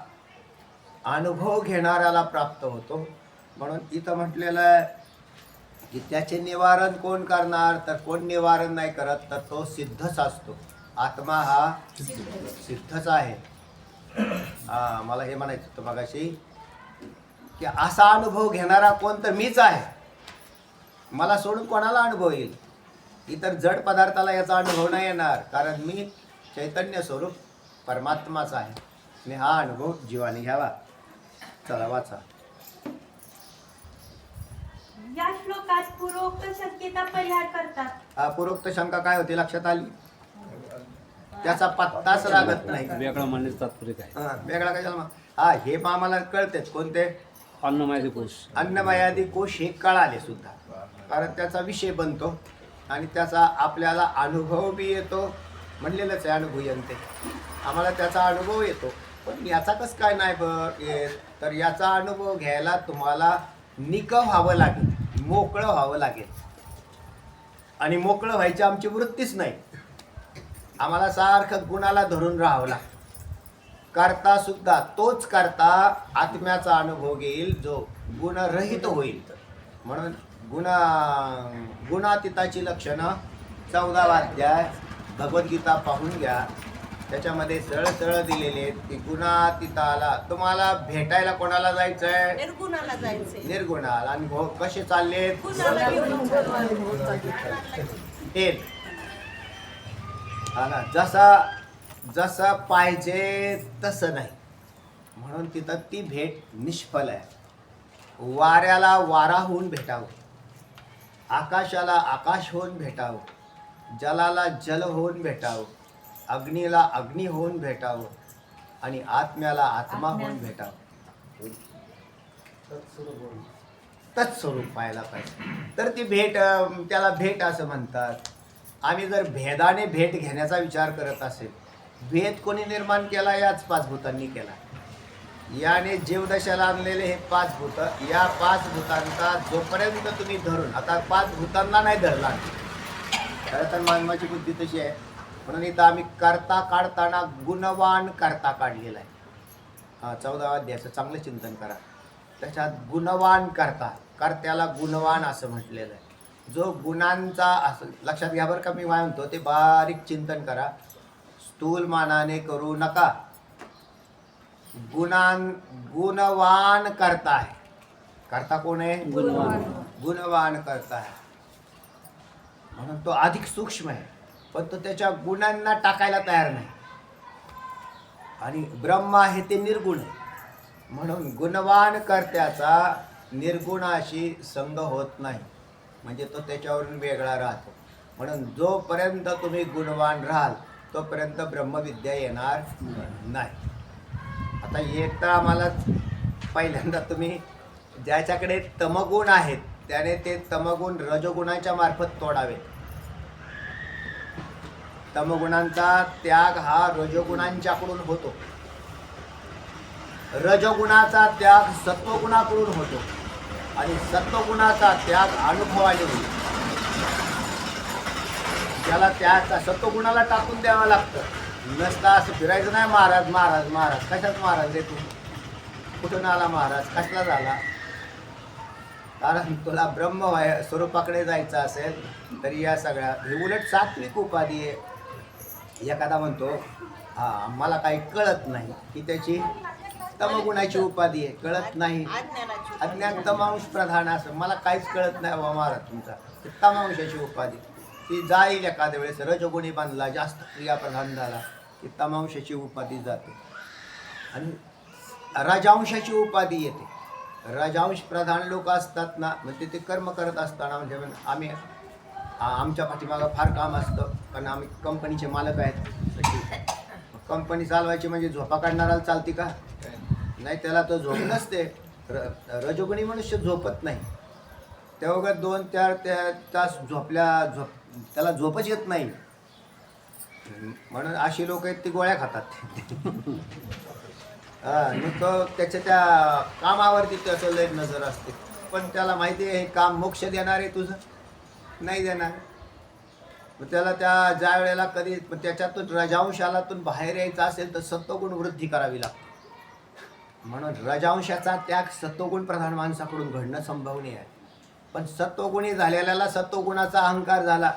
अनुभव घेणाऱ्याला प्राप्त होतो. म्हणून इथं म्हटलेलं आहे की त्याचे निवारण कोण करणार, तर कोण निवारण नाही करत, तर तो सिद्धच असतो. आत्मा हा सिद्धच आहे. मला हे म्हणायचं होतं मगाशी की असा अनुभव घेणारा कोण, तर मीच आहे. मला सोडून कोणाला अनुभव येईल? इतर जड पदार्थाला याचा अनुभव नाही येणार, कारण मी चैतन्य स्वरूप परमात्माच आहे. आणि हा अनुभव जीवाने घ्यावा. चला वाचा. या श्लोकात पूर्वोक्त शक्यता परिहार करतात. पूर्वोक्त शंका काय होती लक्षात आली? त्याचा पत्ताच लागत नाही. वेगळा मांडण्याचं तात्पर्य काय? वेगळा कशाला मग? हे आम्हाला कळतेच. कोणते? अन्नमयादी कोश. अन्नमयादी कोश हे कळाले सुद्धा, कारण त्याचा विषय बनतो आणि त्याचा आपल्याला अनुभव बी येतो. म्हणलेलंच आहे अनुभूयन्ते, आम्हाला त्याचा अनुभव येतो. पण याचा कसं काय नाही येत? तर याचा अनुभव घ्यायला तुम्हाला निक व्हावं लागेल, मोकळं व्हावं लागेल. आणि मोकळं व्हायची आमची वृत्तीच नाही. आम्हाला सारखं गुणाला धरून राहावं लागतं. करता सुद्धा तोच करता आत्म्याचा अनुभव घेईल जो गुणरहित होईल. म्हणून गुणातीताची लक्षणं 14वा अध्याय भगवद्गीता पाहून घ्या. त्याच्यामध्ये सरळ सरळ दिलेले आहेत की गुणातीताला तुम्हाला भेटायला कोणाला जायचंय? निर्गुणाला जायचंय. निर्गुणाला. आणि कसे चाललेत? गुणाला घेऊन हे हा ना, जसं पाहिजे तसं नाही. म्हणून तिथं ती भेट निष्फल आहे. वाऱ्याला वारा होऊन भेटावं, आकाशाला आकाश होऊन भेटावं, जलाला जल होऊन भेटावं, अग्नीला अग्नी होऊन भेटावं आणि आत्म्याला आत्मा होऊन भेटावं. तत्स्वरूप पाहायला पाहिजे. तर ती भेट, त्याला भेट असं म्हणतात. आम्ही जर भेदाने भेट घेण्याचा विचार करत असेल, भेद कोणी निर्माण केला? याच 5 भूतांनी केला. याने जीवदशाला आणलेले हे 5 भूत, या 5 भूतांचा जोपर्यंत तुम्ही धरून, आता 5 भूतांना नाही धरला. खरं तर मानवाची बुद्धी तशी आहे. म्हणून इथं आम्ही करता काढताना गुणवान करता काढलेला आहे. 14वा अध्यायाचं चांगलं चिंतन करा. त्याच्यात गुणवान करता, कर्त्याला गुणवान असं म्हटलेलं आहे. जो गुणांचा, असं लक्षात घ्या बरं का, मी काय म्हणतो ते बारीक चिंतन करा. स्थूल मानाने करू नका. गुणवान करता आहे. करता कोण आहे? गुणवान करता आहे. म्हणून तो अधिक सूक्ष्म आहे, पण तो त्याच्या गुणांना टाकायला तयार नाही. आणि ब्रह्म आहे ते निर्गुण आहे. म्हणून गुणवान कर्त्याचा निर्गुणाशी संग होत नाही, म्हणजे तो त्याच्यावरून वेगळा राहतो. म्हणून जोपर्यंत तुम्ही गुणवान राहाल तोपर्यंत ब्रह्मविद्या येणार नाही. आता एक तर आम्हाला पहिल्यांदा तुम्ही ज्याच्याकडे तमगुण आहेत त्याने ते तमगुण रजोगुणाच्या मार्फत तोडावे. तमगुणांचा त्याग हा रजोगुणांच्याकडून होतो. रजोगुणाचा त्याग सत्वगुणाकडून होतो आणि सत्वगुणाचा त्याग अनुभवाने होईल. त्याला त्याचा सत्वगुणाला टाकून द्यावं लागतं. नसता असं फिरायचं नाही, महाराज महाराज महाराज. कशात महाराज रे तू? कुठून आला महाराज? कसला झाला? कारण तुला ब्रह्म स्वरूपाकडे जायचं असेल तरी या सगळ्या, ही उलट सात्विक उपाधी आहे. एखादा म्हणतो मला काही कळत नाही, की त्याची तमगुणाची उपाधी आहे. कळत नाही, अज्ञान तमांश प्रधान. असं मला काहीच कळत नाही बाबा महाराज तुमचा, तमांशाची उपाधी. ती जाईल एखाद्या वेळेस रजगुणी बांधला, जास्त क्रियाप्रधान झाला की तमांशाची उपाधी जाते आणि रजांशाची उपाधी येते. रजांश प्रधान लोक असतात ना, म्हणजे ते कर्म करत असताना, म्हणजे आम्ही आमच्या पाठीमागं फार काम असतं, कारण आम्ही कंपनीचे मालक आहेत. कंपनी चालवायची म्हणजे झोपा काढणाऱ्याला चालते का? नाही, त्याला तो झोप नसते. रजोगुणी मनुष्य झोपत नाही. तेव्हा 2-4 तास त्याला झोपच येत नाही. म्हणून अशी लोक आहेत ती गोळ्या खातात. तो त्याच्या त्या कामावरती त्याचं लय नजर असते, पण त्याला माहिती आहे हे काम मोक्ष देणार आहे तुझं नाही देणार. मग त्याला त्या ज्या वेळेला कधी त्याच्यातून रजांशालातून बाहेर यायचं असेल तर सत्वगुण वृद्धी करावी लागते. म्हणून रजांशाचा त्याग सत्वगुण प्रधान माणसाकडून घडणं संभवनीय आहे. पण सत्वगुणी झालेल्याला सत्वगुणाचा अहंकार झाला.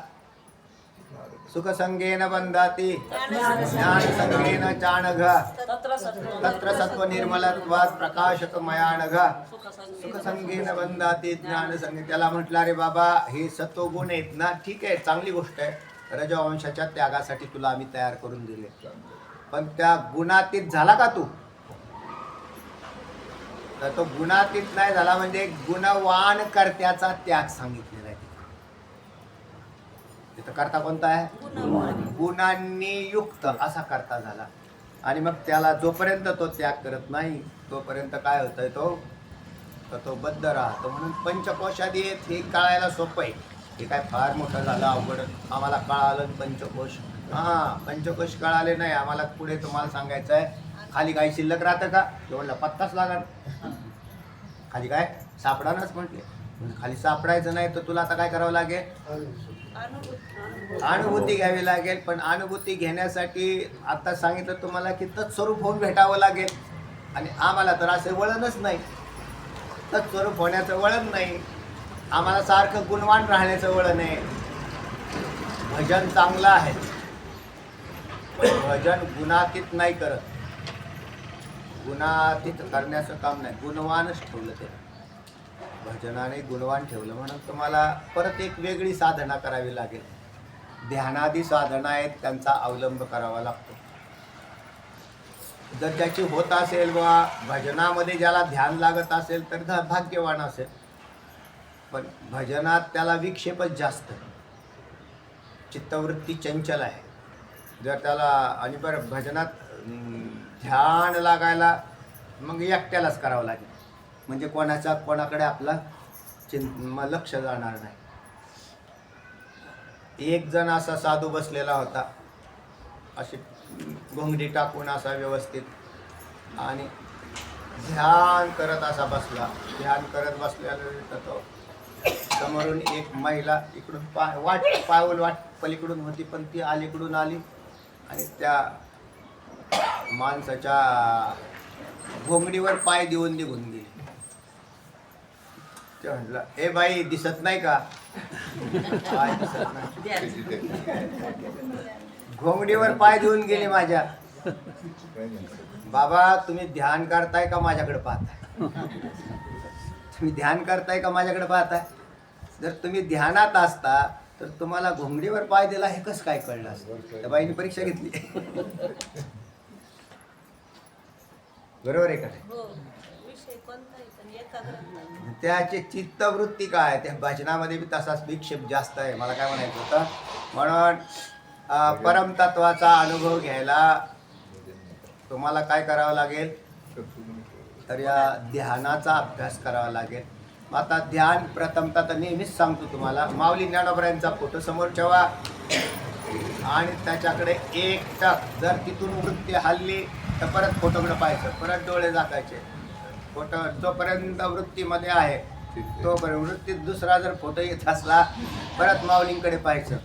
सुखसंगेन बंधाती ज्ञानसंगेन चाणघ तत्र सत्व निर्मलत्वात् प्रकाशक मयानघ. सुखसंगेन बंधाती ज्ञानसंगे. त्याला म्हटलं रे बाबा हे सत्वगुण आहेत ना, ठीक आहे, चांगली गोष्ट आहे. रजवंशाच्या त्यागासाठी तुला आम्ही तयार करून दिले, पण त्या गुणातीत झाला का तू? तर तो गुणातीत नाही झाला म्हणजे गुणवान कर्त्याचा त्याग सांगितलेला आहे. तिथं करता कोणता आहे? गुणांनी युक्त असा करता झाला. आणि मग त्याला जोपर्यंत तो त्याग करत नाही तोपर्यंत काय होतंय, तो बद्ध राहतो. म्हणून पंचकोशादी हे कळायला सोपं आहे. हे काय फार मोठं झालं अवघड आम्हाला कळालं पंचकोश. पंचकोश कळाले नाही आम्हाला. पुढे तुम्हाला सांगायचं आहे खाली काही शिल्लक राहतं का? एवढा पत्ताच लागणार. खाली काय सापडानच म्हटले. खाली सापडायचं नाही तर तुला आता काय करावं लागेल? अनुभूती घ्यावी लागेल. पण अनुभूती घेण्यासाठी आता सांगितलं तुम्हाला की तत्स्वरूप होऊन भेटावं लागेल. आणि आम्हाला तर असे वळणच नाही. तत्स्वरूप होण्याचं वळण नाही. आम्हाला सारखं गुणवान राहण्याचं वळण आहे. भजन चांगलं आहे पण भजन गुणातीत नाही करत. गुणातीत करण्याचं काम नाही, गुणवानच ठेवलं ते. भजनाने गुणवान ठेवलं म्हणून तुम्हाला परत एक वेगळी साधना करावी लागेल. ध्यानादी साधना आहेत त्यांचा अवलंब करावा लागतो. जर त्याची होत असेल वा भजनामध्ये ज्याला ध्यान लागत असेल तर भाग्यवान असेल. पण भजनात त्याला विक्षेपच जास्त, चित्तवृत्ती चंचल आहे. जर त्याला आणि बरं भजनात ध्यान लागायला मग एकट्यालाच करावं लागेल. म्हणजे कोणाकडे आपला लक्ष जाणार नाही. एक जण असा साधू बसलेला होता, अशी घोंगडी टाकून असा व्यवस्थित, आणि ध्यान करत असा बसला. ध्यान करत बसल्यानंतर तो समोरून एक महिला इकडून पाऊल वाट पलीकडून होती, पण ती अलीकडून आली आणि त्या माणसाच्या घोंगडीवर पाय देऊन निघून गेली. ते म्हटलं, ए बाई दिसत नाही का? पाय दिसत नाही. घोंगडीवर पाय देऊन गेली माझ्या. बाबा तुम्ही ध्यान करताय का माझ्याकडे पाहताय? तुम्ही ध्यान करताय का माझ्याकडे पाहताय? जर तुम्ही ध्यानात असता तर तुम्हाला घोंगडीवर पाय दिला हे कसं काय कळलं असतं? त्या बाईने परीक्षा घेतली. बरोबर आहे का? त्याची चित्तवृत्ती काय? त्या भजनामध्ये बी तसाच विक्षेप जास्त आहे. मला काय म्हणायचं होतं, म्हणून परमतत्वाचा अनुभव घ्यायला तुम्हाला काय करावं लागेल? तर या ध्यानाचा अभ्यास करावा लागेल. आता ध्यान प्रथमतः तर नेहमीच सांगतो तुम्हाला, माऊली ज्ञानोबरायांचा फोटो समोर ठेवा आणि त्याच्याकडे एकटक. जर तिथून वृत्ती हल्ली तर परत फोटोकडे पाहायचं, परत डोळे झाकायचे. फोटो जोपर्यंत वृत्तीमध्ये आहे तोपर्यंत, वृत्तीत दुसरा जर फोटो येत असला परत माऊलींकडे पाहायचं.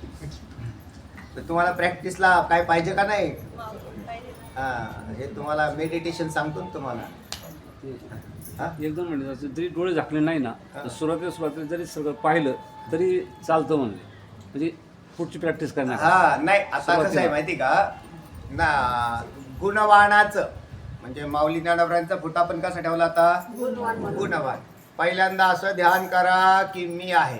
तर तुम्हाला प्रॅक्टिसला काय पाहिजे का नाही? हे तुम्हाला मेडिटेशन सांगतो ना तुम्हाला. एकदम म्हणजे जरी डोळे झाकले नाही ना तर सुरुवातीला जरी सगळं पाहिलं तरी चालतं म्हणजे पुढची प्रॅक्टिस करणार. नाही आता कसं आहे माहिती का ना, गुणवानाचं म्हणजे माऊली ज्ञानोबरायांचा फोटो आपण कसा ठेवला आता? गुणवान. पहिल्यांदा असं ध्यान करा की मी आहे.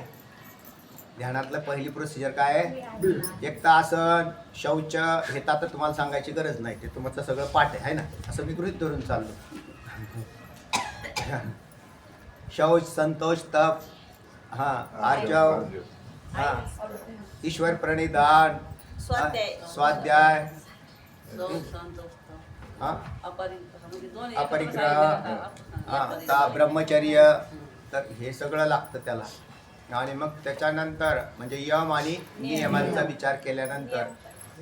ध्यानातलं पहिली प्रोसिजर काय आहे? एक तर आसन, शौच हे तर तुम्हाला सांगायची गरज नाही, ते तुमचं सगळं पाठ आहे ना, असं मी गृहीत धरून चाललो. शौच, संतोष, तप, आर्जव, ईश्वर प्रणिधान, स्वाध्याय, अपरिग्रह, आता ब्रह्मचर्य तर हे सगळं लागतं त्याला. आणि मग त्याच्यानंतर म्हणजे यम आणि नियमांचा विचार केल्यानंतर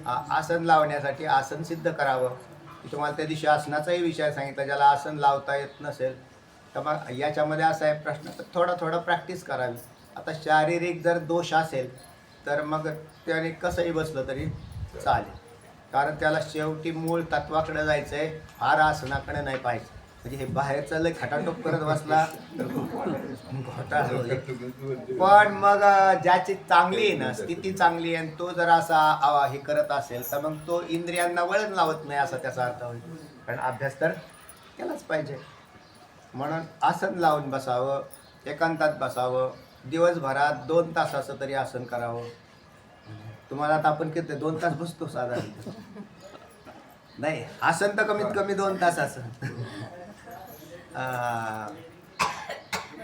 आसन लावण्यासाठी आसन सिद्ध करावं. मी तुम्हाला त्या दिवशी आसनाचाही विषय सांगितला. ज्याला आसन लावता येत नसेल तर मग याच्यामध्ये असा आहे प्रश्न, तर थोडं प्रॅक्टिस करावी. आता शारीरिक जर दोष असेल तर मग त्याने कसंही बसलं तरी चालेल, कारण त्याला शेवटी मूळ तत्वाकडे जायचं आहे, फार आसनाकडे नाही पाहिजे. म्हणजे हे बाहेरचं लय खटाटोप करत बसला तर घोटाळा होईल. पण मग ज्याची चांगली आहे ना, स्थिती चांगली आहे, आणि तो जर असा हे करत असेल तर मग तो इंद्रियांना वळण लावत नाही असा त्याचा अर्थ होईल. कारण अभ्यास तर केलाच पाहिजे. म्हणून आसन लावून बसावं, एकांतात बसावं, दिवसभरात 2 तासाचं तरी आसन करावं. तुम्हाला आता आपण किती 2 तास बसतो साधारण, नाही आसन तर कमीत कमी 2 तास आसन.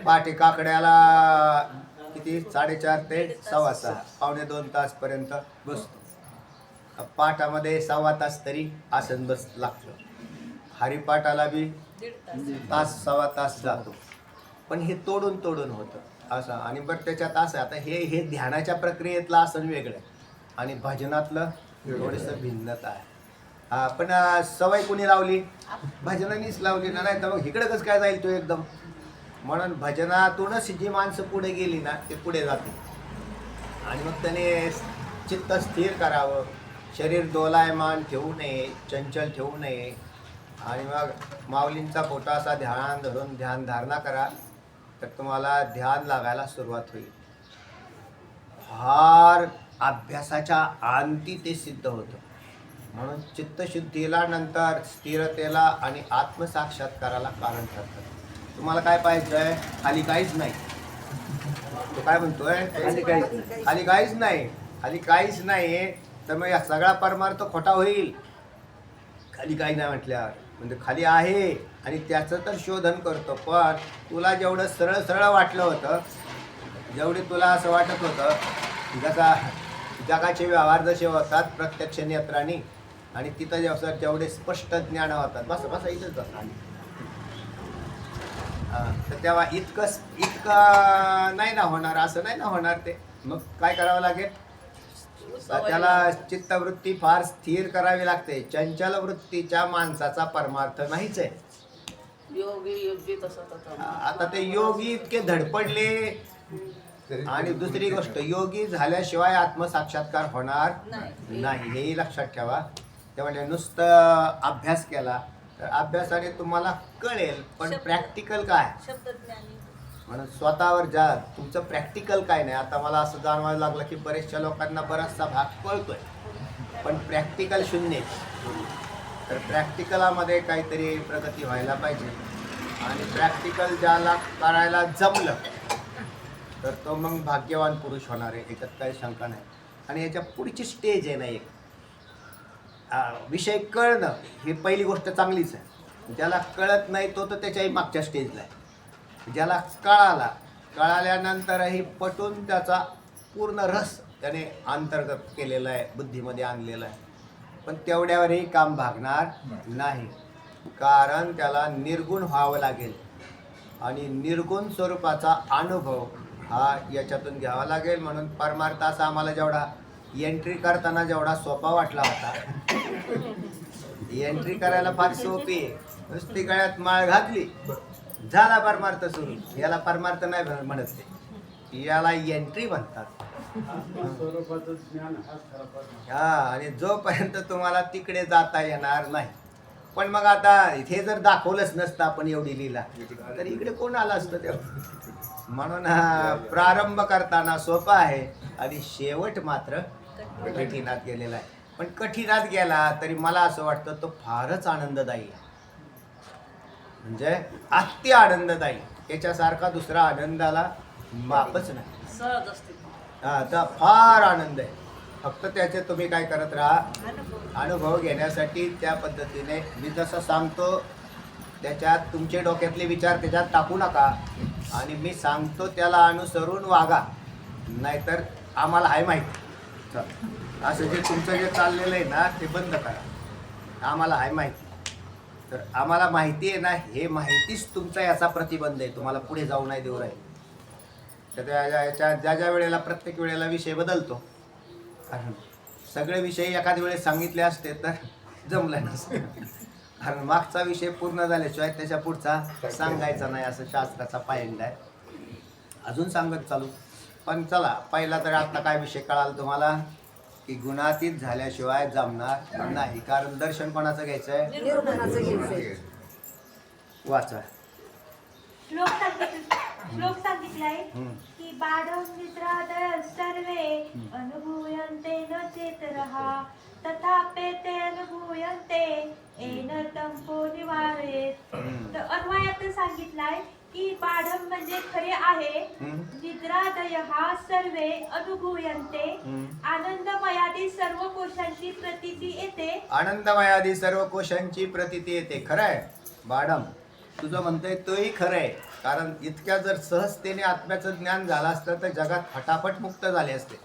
पाठी काकड्याला किती 4:30 ते 6:15 पावणे 2 तासपर्यंत बसतो. पाठामध्ये 1.25 तास तरी आसन बस लागतं. हरिपाठाला बी तास 1.25 तास जातो. पण हे तोडून होतं असं. आणि बरं त्याच्यात असं आता हे ध्यानाच्या प्रक्रियेतलं आसन वेगळं आणि भजनातलं थोडंसं भिन्नता आहे. पण सवय कोणी लावली? भजनानीच लावली ना, नाही तर मग इकडं कसं काय जाईल तो एकदम. म्हणून भजनातूनच जी माणसं पुढे गेली ना ते पुढे जाते. आणि मग त्याने चित्त स्थिर करावं, शरीर दोलायमान ठेवू नये, चंचल ठेवू नये. आणि मग माऊलींचा फोटो असा ध्यान धरून ध्यान धारणा करा तर तुम्हाला ध्यान लागायला सुरुवात होईल. फार अभ्यासाच्या अंती ते सिद्ध होतं. म्हणून चित्तशुद्धीला नंतर स्थिरतेला आणि आत्मसाक्षात्काराला कारण ठरतं. तुम्हाला काय पाहिजे आहे? खाली काहीच नाही. तो काय म्हणतोय? खाली काहीच नाही तर मग सगळा परमार्थ खोटा होईल. खाली काही नाही म्हटल्यावर म्हणजे खाली आहे आणि त्याचं तर शोधन करतो. पण तुला जेवढं सरळ वाटलं होतं, जेवढे तुला असं वाटत होतं जसा जगाचे व्यवहार जसे होतात प्रत्यक्ष नेत्रांनी, आणि तिथं जेवढे स्पष्ट ज्ञान होतात, बस इथंच बसा. तर तेव्हा इतकं नाही ना होणार, असं नाही ना होणार. ते मग काय करावं लागेल? त्याला चित्तवृत्ती फार स्थिर करावी लागते. चंचल वृत्तीच्या माणसाचा परमार्थ नाहीच आहे. आता ते योगी इतके धडपडले. आणि दुसरी गोष्ट, योगी झाल्याशिवाय आत्मसाक्षात्कार होणार नाही, हेही लक्षात ठेवा. त्यामुळे नुसतं अभ्यास केला तर अभ्यासाने तुम्हाला कळेल, पण प्रॅक्टिकल काय, म्हणून स्वतःवर जा तुमचं प्रॅक्टिकल काय नाही. आता मला असं जाणवायला लागलं की बरेचशा लोकांना बराचसा भाग कळतोय पण प्रॅक्टिकल शून्य. तर प्रॅक्टिकलामध्ये काहीतरी प्रगती व्हायला पाहिजे. आणि प्रॅक्टिकल ज्याला करायला जमलं तर तो मग भाग्यवान पुरुष होणार आहे, याच्यात काही शंका नाही. आणि याच्या पुढची स्टेज आहे ना, एक विषय कळणं ही पहिली गोष्ट चांगलीच आहे. ज्याला कळत नाही तो तर त्याच्याही मागच्या स्टेजला आहे. ज्याला कळाल्यानंतरही पटून त्याचा पूर्ण रस त्याने अंतर्गत केलेला आहे, बुद्धीमध्ये आणलेला आहे. पण तेवढ्यावरही काम भागणार नाही, कारण त्याला निर्गुण व्हावं लागेल. आणि निर्गुण स्वरूपाचा अनुभव हा याच्यातून घ्यावा लागेल. म्हणून परमार्थ असा आम्हाला जेवढा एंट्री करताना जेवढा सोपा वाटला होता, एंट्री करायला फार सोपी आहे. नुसती गळ्यात माळ घातली झाला परमार्थ सुरू. याला परमार्थ नाही म्हणत, ते याला एंट्री म्हणतात. हा, आणि जोपर्यंत तुम्हाला तिकडे जाता येणार नाही. पण मग आता इथे जर दाखवलंच नसतं आपण एवढी लीला, तर इकडे कोण आलं असतं तेव्हा. म्हणून प्रारंभ करताना सोपा आहे आणि शेवट मात्र कठीणात गेलेला आहे. पण कठीणात गेला तरी मला असं वाटतं तो फारच आनंददायी आहे. म्हणजे अति आनंददायी, याच्यासारखा दुसरा आनंदाला मापच नाही. हा, तर फार आनंद आहे. फक्त त्याचे तुम्ही काय करत राहा, अनुभव घेण्यासाठी त्या पद्धतीने मी जसं सांगतो त्याच्यात तुमचे डोक्यातले विचार त्याच्यात टाकू नका. आणि मी सांगतो त्याला अनुसरून वागा, नाहीतर आम्हाला आहे माहिती. असं जे तुमचं जे चाललेलं आहे ना ते बंद करा. आम्हाला आहे माहिती, तर आम्हाला माहिती आहे ना, हे माहितीच तुमचा याचा प्रतिबंध आहे, तुम्हाला पुढे जाऊ नाही देऊ राहील. तर ज्या ज्या वेळेला प्रत्येक वेळेला विषय बदलतो, कारण सगळे विषय एखाद्या वेळेस सांगितले असते तर जमलं नसतं. कारण मागचा विषय पूर्ण झाल्याशिवाय त्याच्या पुढचा सांगायचा नाही, असं शास्त्राचा पायंडा आहे. अजून सांगत चालू. पण चला, पहिला तर आता काय विषय कळाला तुम्हाला, की गुणातीत झाल्याशिवाय जमणार नाही. कारण दर्शन कोणाचं घ्यायचं आहे? वाचा. श्लोक सांगितलाय की बाढं निद्रादय सर्वे अनुभूयन्ते न चेतरः तथापि ते अनुभूयन्ते येन तंपो निवारेत. तर अन्वयात सांगितलाय की बाढं म्हणजे खरे आहे, निद्रादय हा सर्वे अनुभूयन्ते, आनंदमयादी सर्व कोशांची प्रतीती येते. आनंदमयादी सर्व कोशांची प्रतीती येते. खरं आहे बाडम, तुझं म्हणतंय तोही खरं आहे. कारण इतक्या जर सहजतेने आत्म्याचं ज्ञान झालं असतं तर जगात फटाफट मुक्त झाले असते.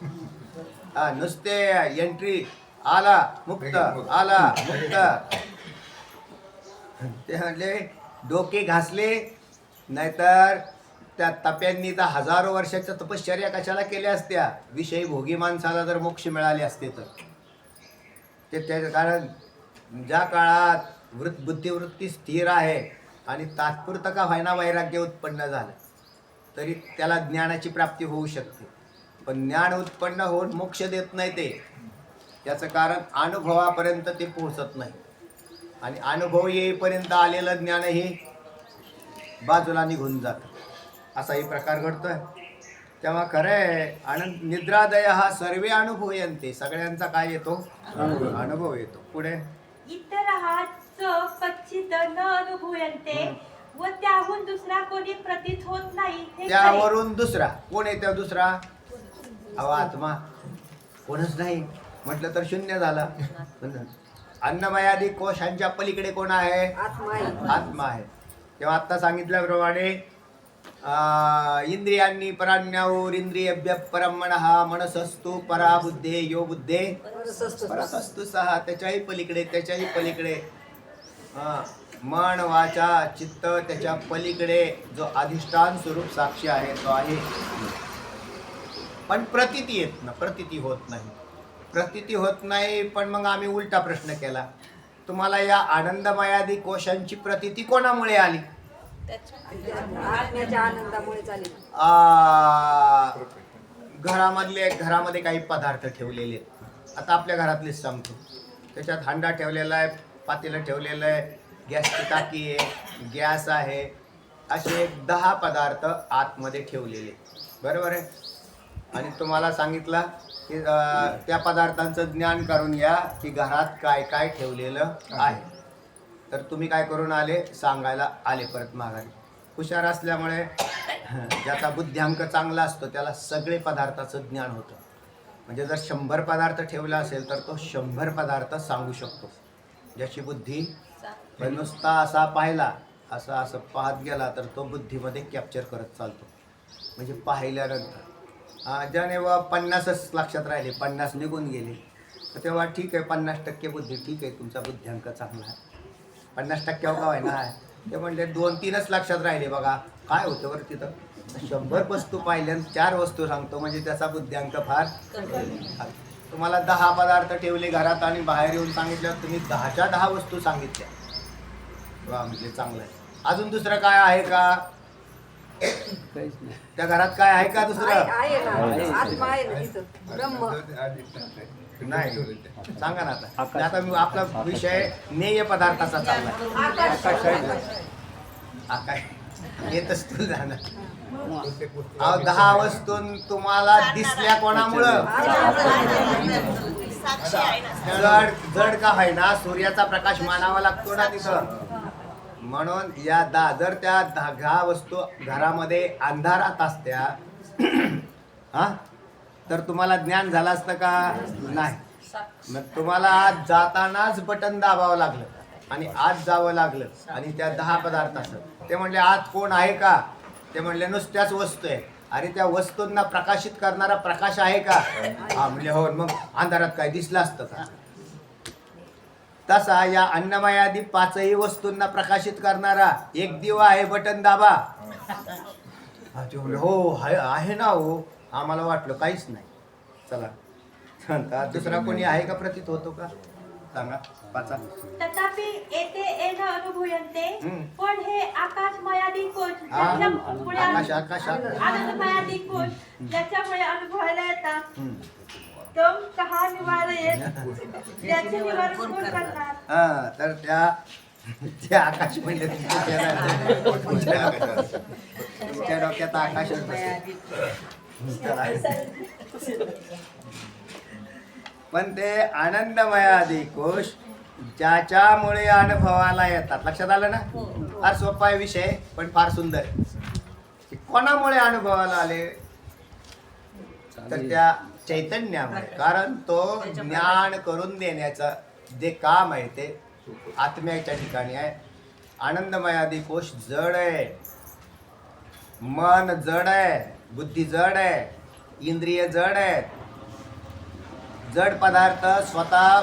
नुसते एंट्री आला मुक्त, आला मुक्त. ते म्हणले डोके घासले, नाहीतर त्या तप्यांनी तर हजारो वर्षाच्या तपश्चर्या कशाला केल्या असत्या. विषयी भोगी माणसाला जर मोक्ष मिळाले असते तर ते त्याचं कारण ज्या काळात बुद्धिवृत्ती स्थिर आहे आणि तात्पुरतं का व्हायना वैराग्य उत्पन्न झालं तरी त्याला ज्ञानाची प्राप्ती होऊ शकते. पण ज्ञान उत्पन्न होऊन मोक्ष देत नाही ते. त्याचं कारण अनुभवापर्यंत ते पोहोचत नाही, आणि अनुभव येईपर्यंत आलेलं ज्ञानही बाजूला निघून जातं. असाही प्रकार घडतोय. तेव्हा खरं आहे आनंद निद्रादय हा सर्वे अनुभूयन्ते, सगळ्यांचा काय येतो? अनुभव येतो. पुढे इतरः च क्वचित न अनुभूयन्ते व त्याहून दुसरा कोणी प्रतीत होत नाही हे खरे. त्यावरून दुसरा कोण आहे? त्या दुसरा आत्मा. कोणच नाही म्हटलं तर शून्य झाला. अन्नमयादी कोशांच्या पलीकडे कोण आहे? आत्मा आहे. तेव्हा आत्ता सांगितल्याप्रमाणे इंद्रियांनी पराण्यावर इंद्रियभ्य परम मनः मनसस्तु परा बुद्धे यो बुद्धे परसस्तु सहा. त्याच्याही पलीकडे, त्याच्याही पलीकडे मन वाचा चित्त, त्याच्या पलीकडे जो अधिष्ठान स्वरूप साक्षी आहे तो आहे. पण प्रतीती येत ना, प्रतीती होत नाही, प्रतीती होत नाही. पण मग आम्ही उलटा प्रश्न केला, तुम्हाला या आनंदमयादी कोशांची प्रतीती कोणामुळे आली? घरामध्ये काही पदार्थ ठेवलेले आहेत. आता आपल्या घरातलेच सांगतो. त्याच्यात हांडा ठेवलेला आहे, पातेलं ठेवलेलं आहे, गॅसची टाकी आहे, गॅस आहे, असे 10 पदार्थ आतमध्ये ठेवलेले, बरोबर आहे. आणि तुम्हाला सांगितलं की त्या पदार्थांचं ज्ञान करून घ्या की घरात काय काय ठेवलेलं आहे. तर तुम्ही काय करून आले? सांगायला आले परत माघारी. हुशार असल्यामुळे ज्याचा बुद्ध्यांक चांगला असतो त्याला सगळे पदार्थाचं ज्ञान होतं. म्हणजे जर 100 पदार्थ ठेवला असेल तर तो 100 पदार्थ सांगू शकतो. ज्याची बुद्धी नुसता असा पाहिला, असं पाहत गेला तर तो बुद्धीमध्ये कॅप्चर करत चालतो. म्हणजे पाहिल्यानंतर ज्याने 50च लक्षात राहिले, 50 निघून गेले, तर तेव्हा ठीक आहे, 50% बुद्धी ठीक आहे, तुमचा बुद्ध्यांक चांगला आहे. 50% का व्हायना आहे. ते म्हणले 2-3च लक्षात राहिले. बघा काय होतं बरं तिथं. 100 वस्तू पाहिल्या 4 वस्तू सांगतो, म्हणजे त्याचा बुद्ध्यांक फार. तुम्हाला 10 पदार्थ ठेवले घरात आणि बाहेर येऊन सांगितलं तुम्ही 10च्या 10 वस्तू सांगितल्या, वा म्हणजे चांगलं आहे. अजून दुसरं काय आहे का त्या घरात? काय आहे का दुसरं? नाही सांगा ना. आता मी आपला विषय नेय पदार्थाचा चालला. काय येतच तुला जाणार. 10 वस्तून तुम्हाला दिसल्या कोणामुळं? जड का आहे ना, सूर्याचा प्रकाश मानावा लागतो ना तिथं. म्हणून या जर त्या 10 वस्तू घरामध्ये अंधारात असत्या तर तुम्हाला ज्ञान झालं असतं का? नाही. मग तुम्हाला आज जातानाच बटन दाबावं लागलं आणि आज जावं लागलं. आणि त्या 10 पदार्थ असत. ते म्हणले आत कोण आहे का? ते म्हणले नुसत्याच वस्तू आहे. अरे त्या वस्तूंना प्रकाशित करणारा प्रकाश आहे का? म्हणले हो. मग अंधारात काय दिसलं असतं का? तसा या अन्नमयादी पाचही वस्तूंना प्रकाशित करणारा एक दिवा आहे, बटन दाबा. हा, ते म्हणले, हो आहे ना हो. आम्हाला वाटलं काहीच नाही. चला आता दुसरा कोणी आहे का, प्रतीत होतो का, सांगा पाचा. तथापि येथे येणं अनुभूयन्ते, हम्म. पण हे आकाश मयादी कोश हा, ज्याच्यामुळे आकाश. आनंद मयादी कोश ज्याच्यामुळे अनुभवायला येतात, हम्म. तम कहा निवारेल, त्याचे निवारण कोण करणार? हा, तर त्या आकाश म्हणजे तुमच्या डोक्यात आकाशच बसेल. पण ते आनंदमय आदी कोश ज्याच्यामुळे अनुभवाला येतात. लक्षात आलं ना? फार सोपा आहे विषय, पण फार सुंदर आहे. कोणामुळे अनुभवाला आले? तर त्या चैतन्यामुळे. कारण तो ज्ञान करून देण्याचं जे काम आहे ते आत्म्याच्या ठिकाणी आहे. आनंदमय आदी कोश जड आहे, मन जड आहे, बुद्धी जड आहे, इंद्रिय जड आहेत. जड पदार्थ स्वतः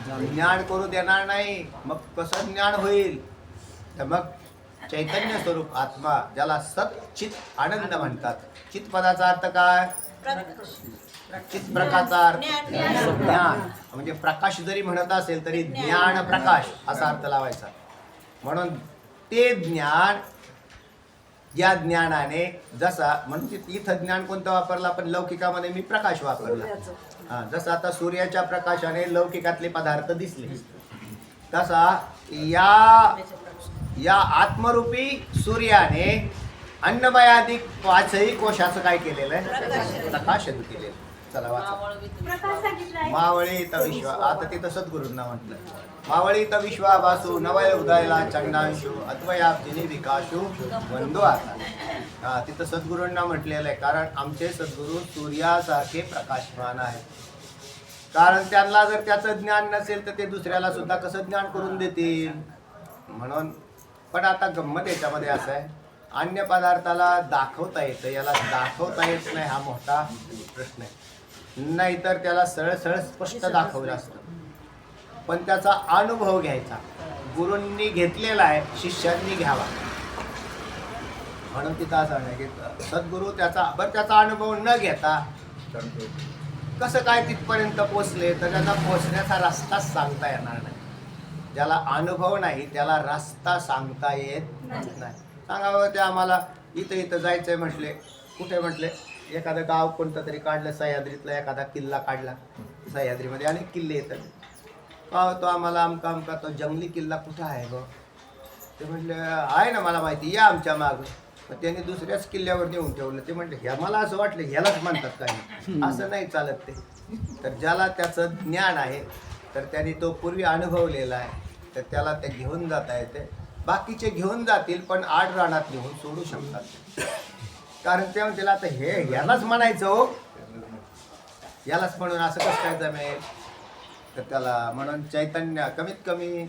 ज्ञान करू देणार नाही. मग कसं ज्ञान होईल? तर मग चैतन्य स्वरूप आत्मा, ज्याला सच्चित आनंद म्हणतात. चित पदाचा अर्थ काय? चित प्रकाशचा अर्थ ज्ञान. म्हणजे प्रकाश जरी म्हणत असेल तरी ज्ञान प्रकाश असा अर्थ लावायचा. म्हणून ते ज्ञान, या ज्ञानाने जसा, म्हणजे इथं ज्ञान कोणतं वापरलं आपण? लौकिकामध्ये मी प्रकाश वापरला. हा, जसं आता सूर्याच्या प्रकाशाने लौकिकातले पदार्थ दिसले, तसा या आत्मरूपी सूर्याने अन्नमयादिक पाचही कोशाचं काय केलेलं आहे? प्रकाशन केलेलं. चला वाचा. प्रकाश सांगितलाय. मावळीत विश्वा, आता तिथं सद्गुरूंना म्हटलं, मावळीत विश्वाभासू नवय उदयला चंगनांशू अद्वयाब्दिनी विकासू वंदो आता. हा, तिथं सद्गुरूंना म्हटलेलं आहे. कारण आमचे सद्गुरू सूर्यासारखे प्रकाशमान आहे. कारण त्यांना जर त्याचं ज्ञान नसेल तर ते दुसऱ्याला सुद्धा कसं ज्ञान करून देतील? म्हणून. पण आता गंमत याच्यामध्ये असं आहे, अन्य पदार्थाला दाखवता येतं, याला दाखवता येत नाही, हा मोठा प्रश्न आहे. नाहीतर त्याला सरळ सरळ स्पष्ट दाखवलं असतं. पण त्याचा अनुभव घ्यायचा. गुरूंनी घेतलेला आहे, शिष्यांनी घ्यावा. म्हणून तिथं असं नाही की सद्गुरू त्याचा अनुभव न घेता कसं काय तिथपर्यंत पोचले, तर त्याचा पोचण्याचा रस्ताच सांगता येणार नाही. ज्याला अनुभव नाही त्याला रस्ता सांगता येत नाही. सांगावं ते आम्हाला इथं जायचंय म्हटले, कुठे म्हटले, एखादं गाव कोणतं तरी काढलं, सह्याद्रीतला एखादा किल्ला काढला. सह्याद्रीमध्ये अनेक किल्ले येतात. तो आम्हाला आमका तो जंगली किल्ला कुठं आहे गं? ते म्हटले आहे ना, मला माहिती, या आमच्या मागं. मग त्यांनी दुसऱ्याच किल्ल्यावर नेऊन ठेवलं. ते म्हटले ह्या, मला असं वाटलं ह्यालाच म्हणतात काही. असं नाही चालत ते. तर ज्याला त्याचं ज्ञान आहे, तर त्यांनी तो पूर्वी अनुभवलेला आहे, तर त्याला ते घेऊन जाता येते. बाकीचे घेऊन जातील पण आड रानात घेऊन सोडू शकतात. कारण ते म्हणतील आता हे यालाच म्हणायचं हो, यालाच म्हणून असं कसं काय जमेल? तर त्याला म्हणून चैतन्य कमीत कमी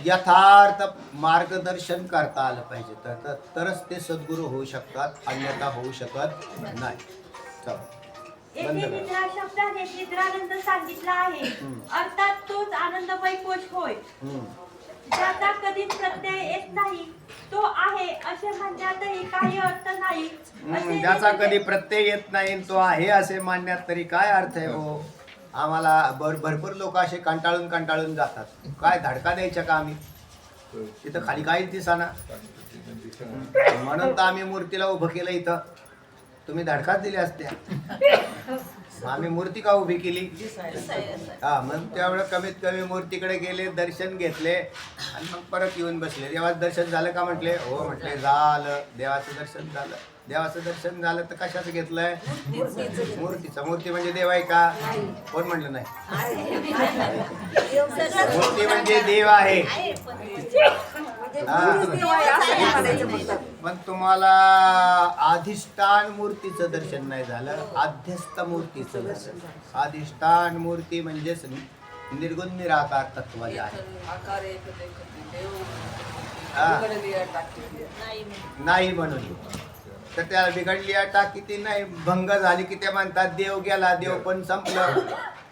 यथार्थ मार्गदर्शन करता आलं पाहिजे, तरच ते सद्गुरू होऊ शकतात, अन्यथा होऊ शकत नाही. चला येथे बंद निद्रा शब्दाने निद्रानंद सांगितला आहे. अर्थात तोच आनंदमय कोश होय, ज्याचा कधीच प्रत्यय येत नाही. तो आहे असे म्हणण्यातही काही अर्थ नाही. असे ज्याचा कधी प्रत्यय येत नाही तो आहे असे मानण्यात तरी काय अर्थ आहे हो? आम्हाला भरपूर लोक असे कंटाळून जातात. काय धडका द्यायच्या का आम्ही? तिथं खाली काहीच दिसाना. म्हणून तर आम्ही मूर्तीला उभं केलं इथं. तुम्ही धडकाच दिल्या असत्या. आम्ही मूर्ती का उभी केली? हा, मग त्यावेळेस कमीत कमी मूर्तीकडे गेले, दर्शन घेतले आणि मग परत येऊन बसले. देवाचं दर्शन झालं का म्हटले? हो म्हटले, झालं. देवाचं दर्शन झालं. देवाचं दर्शन झालं तर कशाचं घेतलंय? मूर्तीचं. मूर्ती म्हणजे देव आहे का? कोण म्हणलं नाही? मूर्ती म्हणजे देव आहे. पण तुम्हाला अधिष्ठान मूर्तीचं दर्शन नाही झालं, अध्यस्त मूर्तीचं दर्शन. अधिष्ठान मूर्ती म्हणजेच निर्गुण निराकार तत्व आहे. नाही म्हणून तर त्याला बिघडली टाकी ती नाही, भंग झाली की ते म्हणतात देव गेला, देव पण संपलं.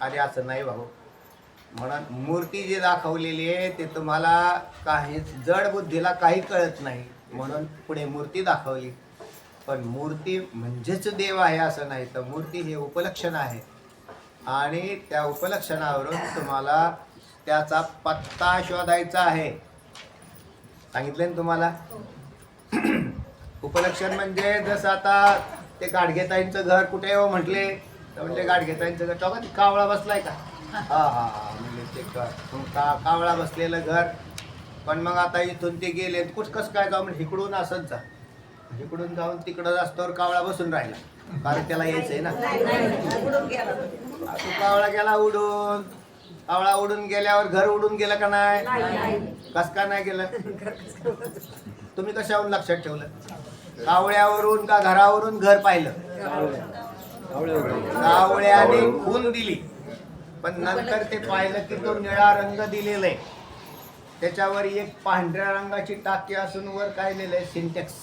अरे असं नाही भाऊ. म्हणून मूर्ती जी दाखवलेली आहे ते तुम्हाला काही जड बुद्धीला काही कळत नाही म्हणून पुढे मूर्ती दाखवली. पण मूर्ती म्हणजेच देव आहे असं नाही, तर मूर्ती हे उपलक्षण आहे आणि त्या उपलक्षणावरून तुम्हाला त्याचा पत्ता शोधायचा आहे. सांगितलं ना तुम्हाला. उपलक्षण म्हणजे जसं आता ते गाडगेताईंचं घर कुठे हो म्हटले तर म्हणजे गाडगेताईंचं घर तेव्हा कावळा बसलाय का? हा हा हा म्हणजे ते कावळा बसलेलं घर. पण मग आता इथून ते गेले कुठ कसं काय जाऊ म्हणजे इकडून असंच जा, इकडून जाऊन तिकडं असतोवर कावळा बसून राहिला कारण त्याला यायचंय ना. तो कावळा गेला उडून. कावळा उडून गेल्यावर घर उडून गेलं का नाही? कस का नाही गेलं? तुम्ही कशावरून लक्षात ठेवलं? कावळ्यावरून का घरावरून घर पाहिलं? कावळ्याने खून दिली पण नंतर ते पाहिलं की तो निळा रंग दिलेला आहे, त्याच्यावर एक पांढऱ्या रंगाची टाकी असून वर काय लिहिलंय सिंटेक्स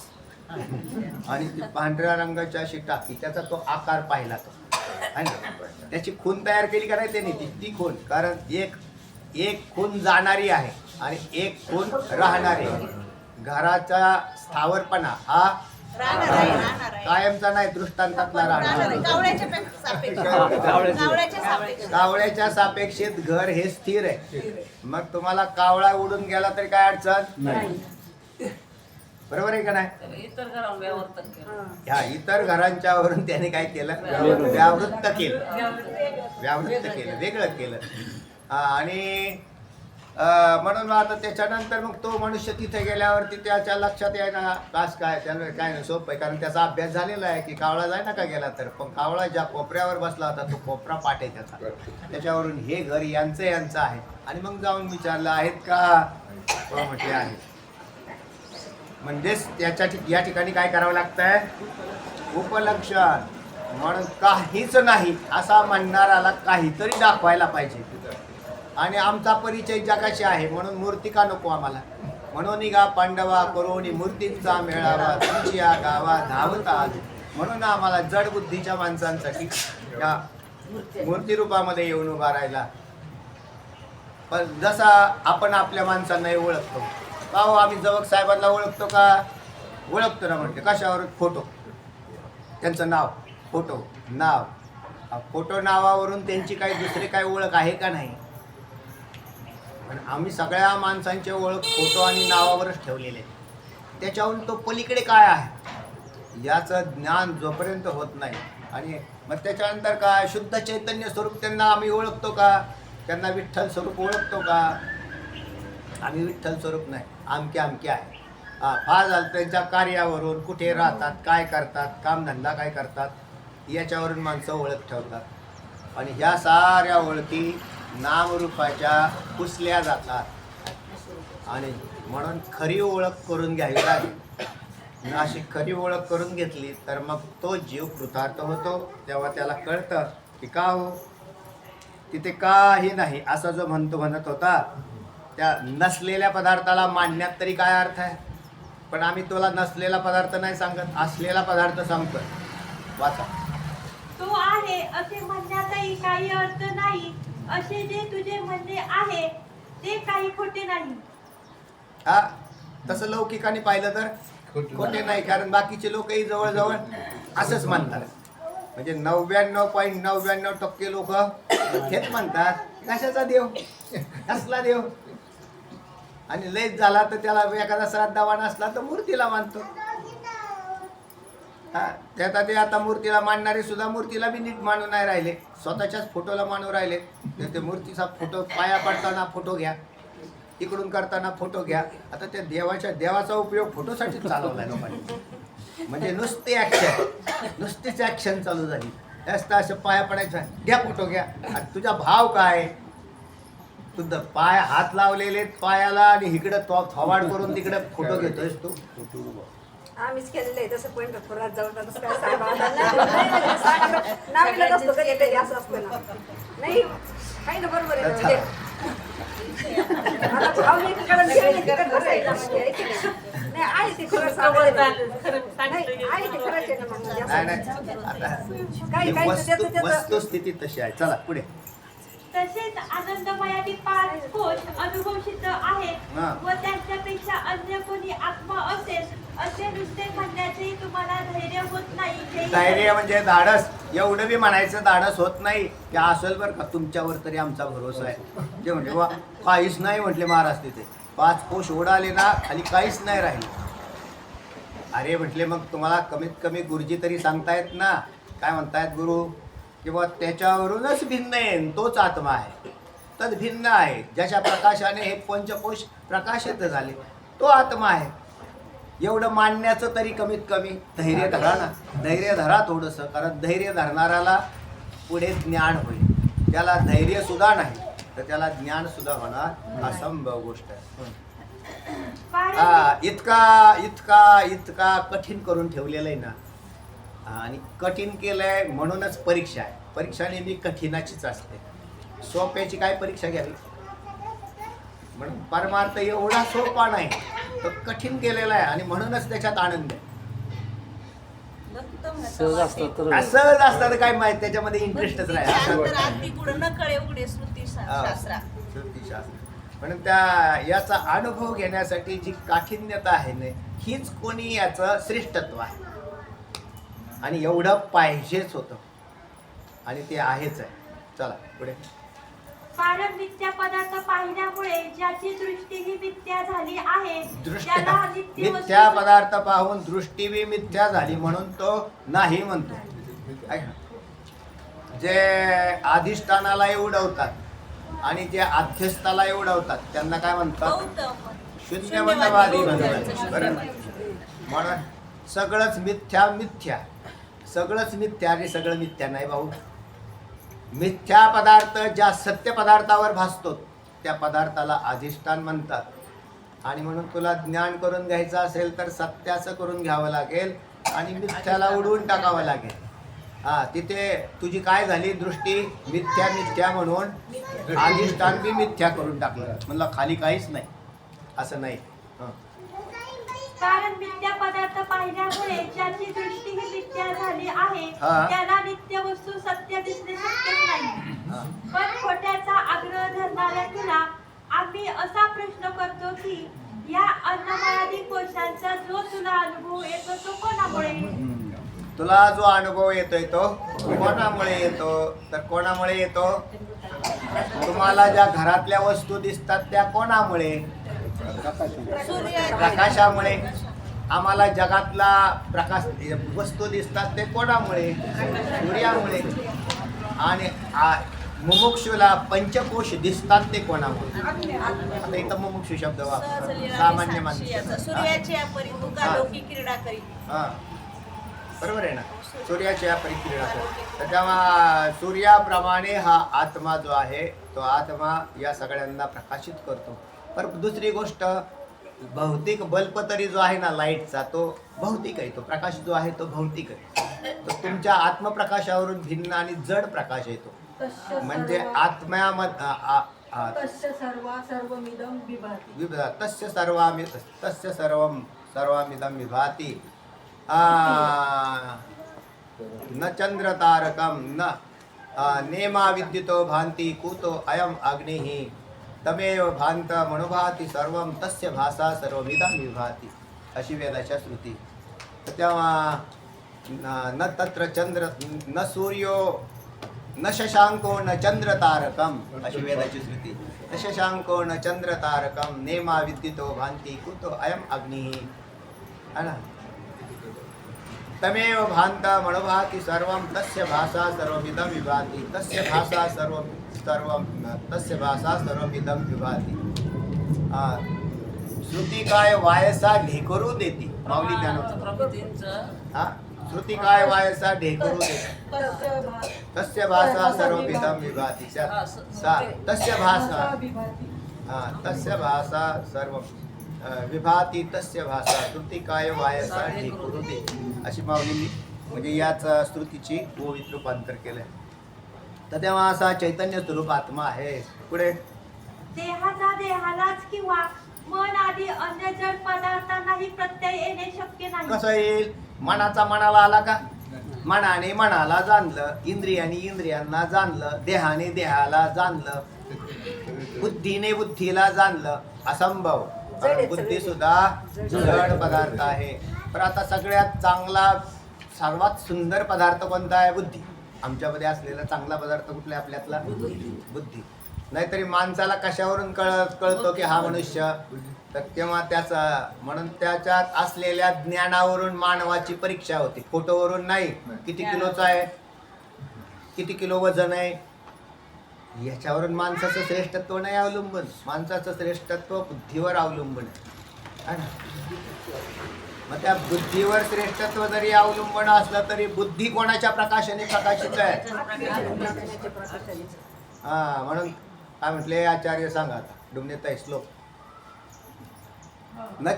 आणि ती पांढऱ्या रंगाची अशी टाकी, त्याचा तो आकार पाहिला तो है ना. त्याची खून तयार केली का नाही त्याने? ती खून, कारण एक खून जाणारी आहे आणि एक खून राहणारी आहे. घराचा स्थावरपणा हा कायमचा नाही, दृष्टांतातला राहणार. कावळ्याच्या सापेक्षेत घर हे स्थिर आहे. मग तुम्हाला कावळा उडून गेला तरी काय अडचण नाही, बरोबर आहे का नाही? ह्या इतर घरांच्यावरून त्याने काय केलं? व्यावृत्त केलं, वेगळं केलं. आणि म्हणून आता त्याच्यानंतर मग तो मनुष्य तिथे गेल्यावरती त्याच्या लक्षात येईना कास काय त्याला काय नाही, सोपं आहे कारण त्याचा अभ्यास झालेला आहे की कावळा जाय ना का गेला तर. पण कावळा ज्या कोपऱ्यावर बसला होता तो कोपरा पाठ आहे त्याचा, त्याच्यावरून हे घर यांचं आहे. आणि मग जाऊन विचारलं आहेत का? तो म्हटले आहेत. म्हणजेच या ठिकाणी काय करावं लागतंय? उपलक्षण. म्हणून काहीच नाही असा म्हणणाराला काहीतरी दाखवायला पाहिजे. आणि आमचा परिचय जगाशी आहे म्हणून मूर्ती का नको आम्हाला? म्हणून गा पांडवा करोनी मूर्तींचा मेळावा तुमची या गावा धावता आलो. म्हणून आम्हाला जड बुद्धीच्या माणसांसाठी या मूर्ती रूपामध्ये येऊन उभा राहिला. पण जसा आपण आपल्या माणसांनाही ओळखतो का हो, आम्ही जवळ साहेबांना ओळखतो का? ओळखतो ना. म्हणते कशावर? फोटो, त्यांचं नाव, फोटो नाव. फोटो नावावरून त्यांची काही दुसरी काही ओळख आहे का नाही? पण आम्ही सगळ्या माणसांची ओळख फोटो आणि नावावरच ठेवलेले. त्याच्याहून तो पलीकडे काय आहे याचं ज्ञान जोपर्यंत होत नाही. आणि मग त्याच्यानंतर काय? शुद्ध चैतन्य स्वरूप त्यांना आम्ही ओळखतो का? त्यांना विठ्ठल स्वरूप ओळखतो का? आम्ही विठ्ठल स्वरूप नाही, आमके आहे. फार झालं त्यांच्या कार्यावरून, कुठे राहतात, काय करतात, कामधंदा काय करतात, याच्यावरून माणसं ओळख ठेवतात. आणि ह्या साऱ्या ओळखी नामरूपाच्या पुसल्या जातात. आणि म्हणून खरी ओळख करून घ्यावी लागेल. अशी खरी ओळख करून घेतली तर मग तो जीव कृतार्थ होतो. तेव्हा त्याला कळतं की का हो तिथे काही नाही असं जो म्हणत होता, त्या नसलेल्या पदार्थाला मांडण्यात तरी काय अर्थ आहे? पण आम्ही तुला नसलेला पदार्थ नाही सांगत, असलेला पदार्थ सांगतो. वाचा. तो आहे असे म्हणण्यातही काही अर्थ नाही. असे जे तुझे म्हणणे आहे ते काही खोटे नाही. हा, तसं लौकिकाने पाहिलं तर खोटे नाही, कारण बाकीचे लोकही जवळजवळ असंच म्हणतात. म्हणजे 99.99% लोक हेच म्हणतात, कशाचा देव, कसला देव. आणि लयच झाला तर त्याला एखादा श्राद्धवान असला तर मूर्तीला मानतो. हा, त्यात ते आता मूर्तीला मानणारे सुद्धा मूर्तीला बी नीट मानू नाही राहिले, स्वतःच्याच फोटोला मानू राहिले. ते मूर्तीचा फोटो, पाया पडताना फोटो घ्या, इकडून करताना फोटो घ्या. आता त्या देवाचा उपयोग फोटोसाठीच चालवलाय लोकांनी. म्हणजे नुसती नुसतीच ॲक्शन चालू झाली. जास्त असं पाया पडायचं, घ्या फोटो घ्या. आणि तुझा भाव काय? तुझं पाय हात लावलेले पायाला आणि इकडं तो थवाड करून तिकडे फोटो घेतोयस तू. आम्हीच केलेलं आहे तसं पण थोडा जाऊन तसं काय नावीला असतो कधी कधी असं असतं ना. नाही काही ना बरोबर आहे. म्हणजे आता भाव एकीकडे नाही आहे ते खरं सांगत नाही, आहे ते खरंच आहे ना. मग म्हणजे नाही आता वस्तुस्थिती तशी आहे. चला पुढे. तसेच आनंदमयातील 5 कोश अनुभव सिद्ध आहेत हा. व त्यांच्यापेक्षा अन्य कोणी आत्मा असेल असे नुसते म्हणण्याचे तुम्हाला धैर्य होत नाही हे धैर्य म्हणजे धाडस, एवढं बी म्हणायचं धाडस होत नाही की असेल बरं का तुमच्यावर तरी आमचा भरोसा आहे. ते म्हणजे वा काहीच नाही म्हटले महाराज तिथे 5 कोश उडाले ना खाली काहीच नाही राहिले. अरे म्हटले मग तुम्हाला कमीत कमी गुरुजी तरी सांगतायत ना, काय म्हणतायत गुरु, किंवा त्याच्यावरूनच भिन्न आहे, तोच आत्मा आहे, तद भिन्न आहे, ज्याच्या प्रकाशाने हे पंचकोश प्रकाशित झाले तो आत्मा आहे. एवढं मानण्याचं तरी कमीत कमी धैर्य धरा ना, धैर्य धरा थोडंसं, कारण धैर्य धरणाऱ्याला पुढे ज्ञान होईल. त्याला धैर्य सुद्धा नाही तर त्याला ज्ञान सुद्धा होणार, असंभव गोष्ट आहे. इतका इतका इतका कठीण करून ठेवलेलं आहे ना, आणि कठीण केलंय म्हणूनच परीक्षा आहे. परीक्षा नेहमी कठीणाचीच असते, सोप्याची काय परीक्षा घ्यावी. म्हणून परमार्थ एवढा सोपा नाही, तो कठीण केलेला आहे आणि म्हणूनच त्याच्यात आनंद आहे. सहज असतं तर असं असतं तर काय माहित, त्याच्यामध्ये इंटरेस्टच नाही. श्रुतीशास्त्र म्हणून त्या याचा अनुभव घेण्यासाठी जी काठिण्यता आहे ना, हीच कोणी याचं श्रेष्ठत्व आहे. आणि एवढं पाहिजेच होतं आणि ते आहेच आहे. चला पुढे. कारण मिथ्या पदार्थ पाहिल्यामुळे ज्याची दृष्टी ही मिथ्या झाली आहे दृष्ट्या त्याला नित्य मिथ्या वस्तू पदार्थ पाहून दृष्टी बी मिथ्या झाली म्हणून तो नाही म्हणतो. ऐका. जे अधिष्ठानाला उडवतात आणि जे अध्यस्थाला उडवतात त्यांना काय म्हणतात, शून्यमतवादी म्हणतात. बरं. म्हणून सगळंच मिथ्या मिथ्या, सगळंच मिथ्या आणि सगळं मिथ्या नाही भाऊ. मिथ्या पदार्थ ज्या सत्य पदार्थावर भासतो त्या पदार्थाला अधिष्ठान म्हणतात. आणि म्हणून तुला ज्ञान करून घ्यायचं असेल तर सत्याचं करून घ्यावं लागेल आणि मिथ्याला उडवून टाकावं लागेल. तिथे तुझी काय झाली दृष्टी, मिथ्या मिथ्या म्हणून अधिष्ठान बी मिथ्या करून टाकलं, म्हणलं खाली काहीच नाही, असं नाही. कारण मिथ्या पदार्थ पाहिल्यामुळे ज्याची दृष्टी ही मिथ्या झाली आहे हा. त्याला नित्य वस्तू सत्य दिसणे शक्यच नाही. पण खोट्याचा आग्रह धरणाऱ्या तुला आम्ही असा प्रश्न करतो की या अन्नमयादी कोशांचा जो तुला अनुभव येतो तो कोणामुळे? तुला जो अनुभव येतोय तो कोणामुळे येतो, तर कोणामुळे येतो, तुम्हाला ज्या घरातल्या वस्तू दिसतात त्या कोणामुळे, प्रकाशामुळे. आम्हाला जगातला प्रकाश वस्तू दिसतात ते कोणामुळे, सूर्यामुळे. आणि मुमुक्षुला पंचकोश दिसतात ते कोणामुळे. आता इथं मुमुक्षु शब्द वापरतात सामान्य माणसं. सूर्याची अपरी तुका लोकी क्रीडा करी. हा बरोबर आहे ना, सूर्याची अपरी क्रीडा करी. तर तेव्हा सूर्याप्रमाणे हा आत्मा जो आहे तो आत्मा या सगळ्यांना प्रकाशित करतो. पर दुसरी गोष्ट, भौतिक बल्ब तरी जो आहे ना लाईटचा, तो भौतिक आहे, तो प्रकाश जो आहे तो भौतिक आहे. तो तुमच्या आत्मप्रकाशावरून भिन्न आणि जड प्रकाश येतो. म्हणजे तस्य सर्वमिदं विभाति. तस्य सर्वमिदं विभाति. न चंद्र तारकम न नेमा विद्युतो भांति कुतो अयम अग्निः तमेव भांत मनुभाति सर्वं तस्य भासा सर्वमिदं विभाति. अशी वेदाच्या श्रुती. तेव्हा न तत्र चंद्र न सूर्यो न शशांको न चंद्र तारकम, अशी वेदाची श्रुती. न शशांको न चंद्र तारकम नेमा विद्युतो भांति कुतो अयम अग्निः. है ना. तमेव भांत मनुभाति सर्वं तस्य भाषा सर्वमिदं विभाति. तस्य भाषा तस्य भाषा सर्वमिदं विभाति. श्रुती काय वायसा ढेकरू देती. माऊली ज्ञानोबा. श्रुती काय वायसा ढेकरू देती. तस्य भाषा सर्वमिदं विभाति. तस्य भाषा सर्व विभाती तस्य भाषा श्रुती काय वायसा ढेकरू देती. अशी माऊलींनी म्हणजे याच स्तुतीची ओवीत रूपांतर केलंय. तर तेव्हा असा चैतन्य स्वरूप आत्मा आहे. पुढे देहाचा देहालाच किंवा मन आदी अन्य जड पदार्थांनाही प्रत्यय येणे शक्य नाही. कसं येईल, मनाचा मनाला आला का, मनाने मनाला जाणलं, इंद्रियाने इंद्रियांना जाणलं, देहाने देहाला जाणलं, बुद्धीने बुद्धीला जाणलं, असंभव. कारण बुद्धी सुद्धा जड पदार्थ आहे. पण आता सगळ्यात चांगला सर्वात सुंदर पदार्थ कोणता आहे? बुद्धी. आमच्यामध्ये असलेला चांगला पदार्थ कुठला आहे आपल्यातला? बुद्धी. नाहीतरी माणसाला कशावरून कळतो की हा मनुष्य, तर तेव्हा त्याचा म्हणून त्याच्यात असलेल्या ज्ञानावरून मानवाची परीक्षा होते, फोटोवरून नाही. किती किलोचा आहे, किती किलो वजन आहे, याच्यावरून माणसाचं श्रेष्ठत्व नाही अवलंबून. माणसाचं श्रेष्ठत्व बुद्धीवर अवलंबून आहे ना. मग त्या बुद्धीवर श्रेष्ठत्व जरी अवलंबून असलं तरी बुद्धी कोणाच्या प्रकाशाने प्रकाशित आहे? हा, म्हणून काय म्हटले आचार्य सांगा आता डुमनेताई श्लोक. न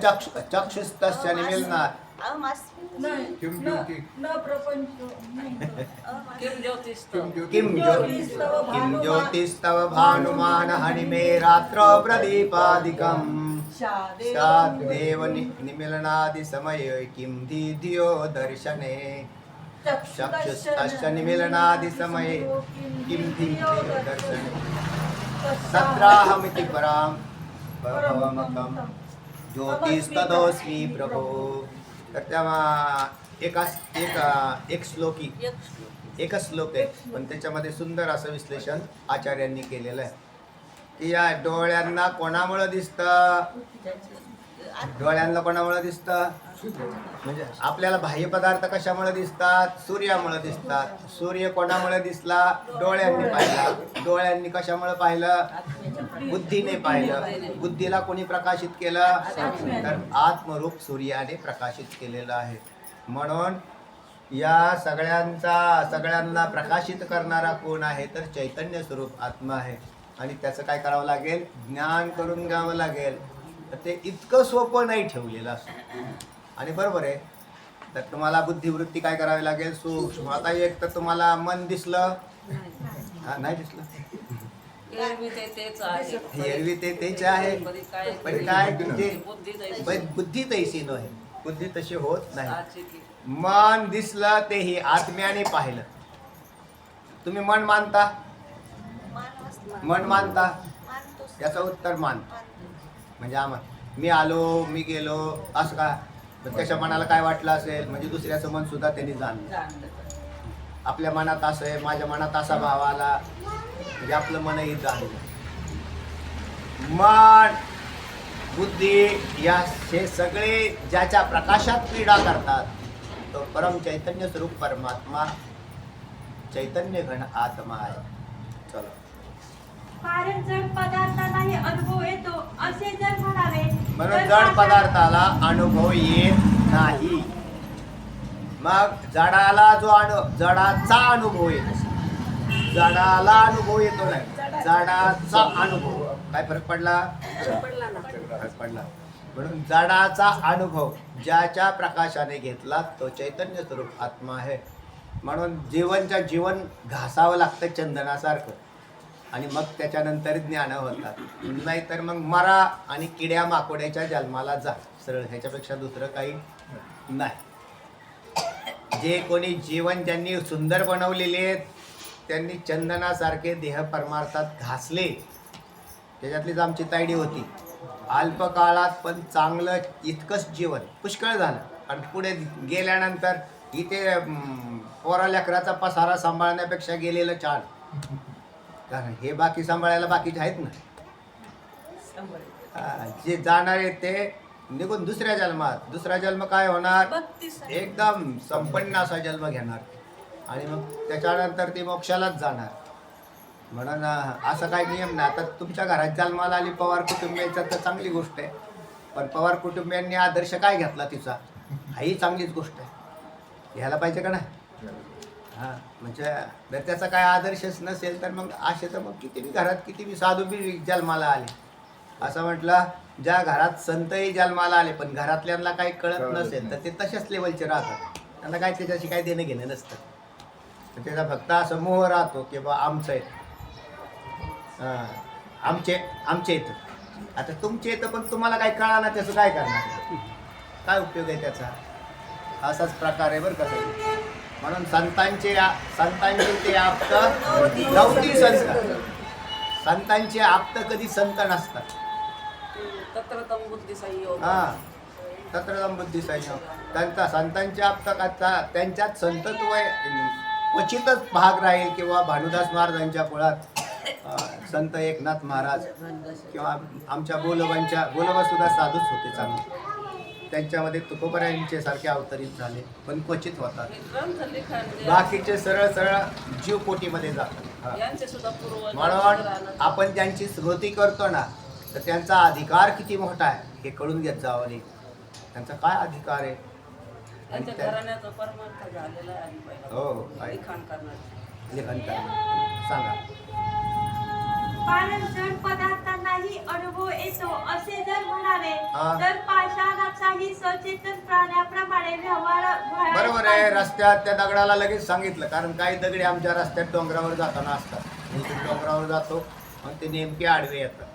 चक्षुस्तस्य निमीलनात् न प्रपंच किं ज्योतिस्तव भानुमान हनिमे रात्र प्रदीपादिकम् स्याद्देव निमीलनादि समये किं धियो दर्शने चक्षुस्तस्य निमीलनादि समये किं धियो दर्शने तत्राहमिति परां भवमकं ज्योतिस्तदोऽस्मि प्रभो. तर तेव्हा एकच श्लोक आहे, पण त्याच्यामध्ये सुंदर असं विश्लेषण आचार्यांनी केलेलं आहे की या डोळ्यांना कोणामुळे दिसतं? डोळ्यांना कोणामुळे दिसतं? म्हणजे आपल्याला बाह्य पदार्थ कशामुळे दिसतात? सूर्यामुळे दिसतात. सूर्य कोणामुळे दिसला? डोळ्यांनी पाहिला. डोळ्यांनी कशामुळे पाहिलं? बुद्धीने पाहिलं. बुद्धीला कोणी प्रकाशित केलं? तर आत्मरूप सूर्याने प्रकाशित केलेलं आहे. म्हणून या सगळ्यांना प्रकाशित करणारा कोण आहे? तर चैतन्य स्वरूप आत्मा आहे. आणि त्याचं काय करावं लागेल? ज्ञान करून घ्यावं लागेल. तर ते इतकं सोपं नाही ठेवलेलं असं. आणि बरोबर आहे, तर तुम्हाला बुद्धिवृत्ती काय करावी लागेल? सूक्ष्म. आता एक तर तुम्हाला मन दिसलं, हा नाही दिसलं, एरवी ते तेच आहे, पण काय तुमची बुद्धी तैसी नाही, बुद्धी तशी होत नाही. मन दिसलं तेही आत्म्याने पाहिलं. तुम्ही मन मानता? मन मानता? त्याचं उत्तर मानतो. म्हणजे मी आलो, मी गेलो असं का? तर त्याच्या मनाला काय वाटलं असेल? म्हणजे दुसऱ्याचं मन सुद्धा त्यांनी जाणलं. आपल्या मनात असं आहे, माझ्या मनात असा भाव आला, म्हणजे आपलं मनही जाणलं. मन, बुद्धी या हे सगळे ज्याच्या प्रकाशात क्रीडा करतात तो परम चैतन्य स्वरूप परमात्मा, चैतन्य घन आत्मा आहे. चलो. कारण जड पदार्थालाही अनुभव येतो असे जर म्हणावे म्हणून जड पदार्थाला अनुभव येत नाही. मग जडाचा अनुभव येतो. जडाला अनुभव येतो नाही, जडाचा अनुभव. काय फरक पडला? फरक पडला. म्हणून जडाचा अनुभव ज्याच्या प्रकाशाने घेतला तो चैतन्य स्वरूप आत्मा आहे. म्हणून जीवन घासावं लागतं चंदनासारखं, आणि मग त्याच्यानंतर ज्ञान होतात. नाहीतर मग मरा आणि किड्या माकोड्याच्या जन्माला जा, सरळ. ह्याच्यापेक्षा दुसरं काही नाही. जे कोणी जीवन ज्यांनी सुंदर बनवलेले आहेत त्यांनी चंदनासारखे देह परमार्थात घासले. त्याच्यातलीच आमची तायडी होती. अल्पकाळात पण चांगलं इतकंच जीवन पुष्कळ झालं, आणि पुढे गेल्यानंतर इथे पोरा लेकराचा पसारा सांभाळण्यापेक्षा गेलेलं छान. कारण हे बाकी सांभाळायला बाकीचे आहेत ना. जे जाणार आहेत ते निघून दुसऱ्या जन्मात. दुसरा जन्म काय होणार? एकदम संपन्न असा जन्म घेणार, आणि मग त्याच्यानंतर ते मोक्षालाच जाणार. म्हणून असं काही नियम नाही. आता तुमच्या घरात जन्माला आली पवार कुटुंबियांचा तर चांगली गोष्ट आहे, पण पवार कुटुंबियांनी आदर्श काय घेतला तिचा, हाही चांगलीच गोष्ट आहे, घ्यायला पाहिजे का नाही? हां, म्हणजे जर त्याचा काय आदर्शच नसेल तर मग असे तर मग किती बी घरात किती बी साधू बी जन्माला आले. असं म्हटलं, ज्या घरात संतही जन्माला आले पण घरातल्यांना काही कळत नसेल तर ते तशाच लेवलचे राहतात. त्यांना काय त्याच्याशी काही देणं घेणं नसतं. त्याचा फक्त असं मोह राहतो की बा आमचं आहे, आमचे येतं. आता तुमचे येतं पण तुम्हाला काही कळा ना, त्याचं काय करणार? काय उपयोग आहे त्याचा? असाच प्रकार आहे बरं का. म्हणून संतांचे ते आप्त नवती संत. संतांचे आप्त कधी संत नसतात. तत्रतम बुद्धी संयोग. हा, तत्रतम बुद्धी संयोग. त्यांचा संतांचे आप्त कथा त्यांच्यात संतत्व क्वचितच भाग राहील. किंवा भानुदास महाराजांच्या कुळात संत एकनाथ महाराज किंवा आमच्या बोलोबा सुद्धा साधूच होते चांगले. त्यांच्यामध्ये तुकोबरायांचे सारखे अवतरित झाले, पण क्वचित होतात. ग्रंथ लिखाण जे बाकीचे सरळ सरळ जीवकोटीमध्ये जातात. हा. यांचे सुद्धा पूर्वज म्हणून आपण ज्यांची स्मृती करतो ना, तर त्यांचा अधिकार किती मोठा आहे हे कळून घेत जावं नाही. त्यांचा काय अधिकार आहे आणि त्यांच्या घराण्याचा परमार्थ झालेला आहे आधी पहिला. हो आहे. लिखाण करणार. लेखन करणं. सांगा. कारण जड पदार्थांनाही अनुभव येतो असे जर म्हणावे हा. तर पाषाणाचाही सचेतन प्राण्याप्रमाणे व्यवहार व्हायला बरोबर आहे. पाहिजे. रस्त्यात त्या दगडाला लगेच सांगितलं, कारण काही दगडे आमच्या रस्त्यात डोंगरावर जाताना असतात. मी ते डोंगरावर जातो आणि ते नेमके आडवे येतात.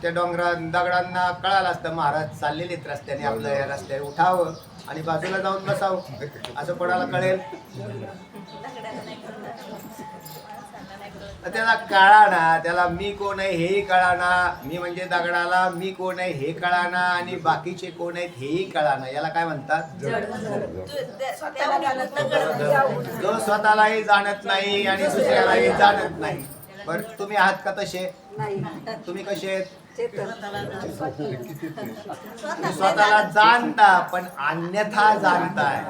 त्या दगडांना कळालं असतं महाराज चाललेलेत रस्त्याने, आपल्या या रस्त्याने उठावं आणि बाजूला जाऊन बसावं. असं कोणाला कळेल? त्याला कळाना, त्याला मी कोण आहे हेही कळाना, मी म्हणजे दगडाला मी कोण आहे हे कळाना, आणि बाकीचे कोण आहेत हेही कळाना. याला काय म्हणतात? जो स्वतःलाही जाणत नाही आणि दुसऱ्यालाही जाणत नाही. बरं, तुम्ही आहात का तसे? नाही तुम्ही कसे आहेत? चेतन. तुम्ही स्वतःला जाणता पण अन्यथा जाणताय.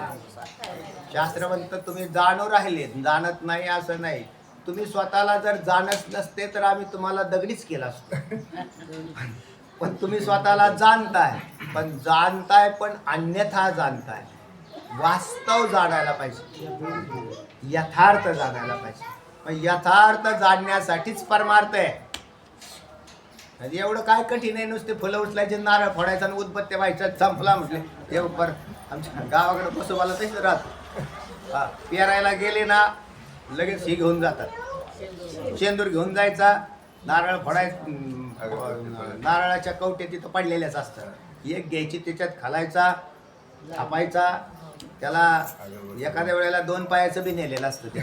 शास्त्र म्हणतं तुम्ही जाणू राहिले, जाणत नाही असं नाही. तुम्ही स्वतःला जर जाणत नसते तर आम्ही तुम्हाला दगडीच केला असतो. पण तुम्ही स्वतःला जाणताय, पण जाणताय पण अन्यथा जाणताय. वास्तव जाणायला पाहिजे, यथार्थ जाणायला पाहिजे. पण यथार्थ जाणण्यासाठीच परमार्थ आहे. म्हणजे एवढं काय कठीण आहे? नुसते फुलं उचलायचे, नारळ फोडायचा आणि उदबत्त्या व्हायच्या, संपला म्हटले. देव पर आमच्या गावाकडे पशुबाला तसेच राहत. पेरायला गेले ना लगेच ही घेऊन जातात, शेंदूर घेऊन जायचा, नारळ नारळाच्या कवट्या तिथं पडलेल्याच असतात. एक घ्यायची, त्याच्यात घालायचा, थापायचा. त्याला एखाद्या वेळेला 2 पायाचं बी नेलेलं असतं ते.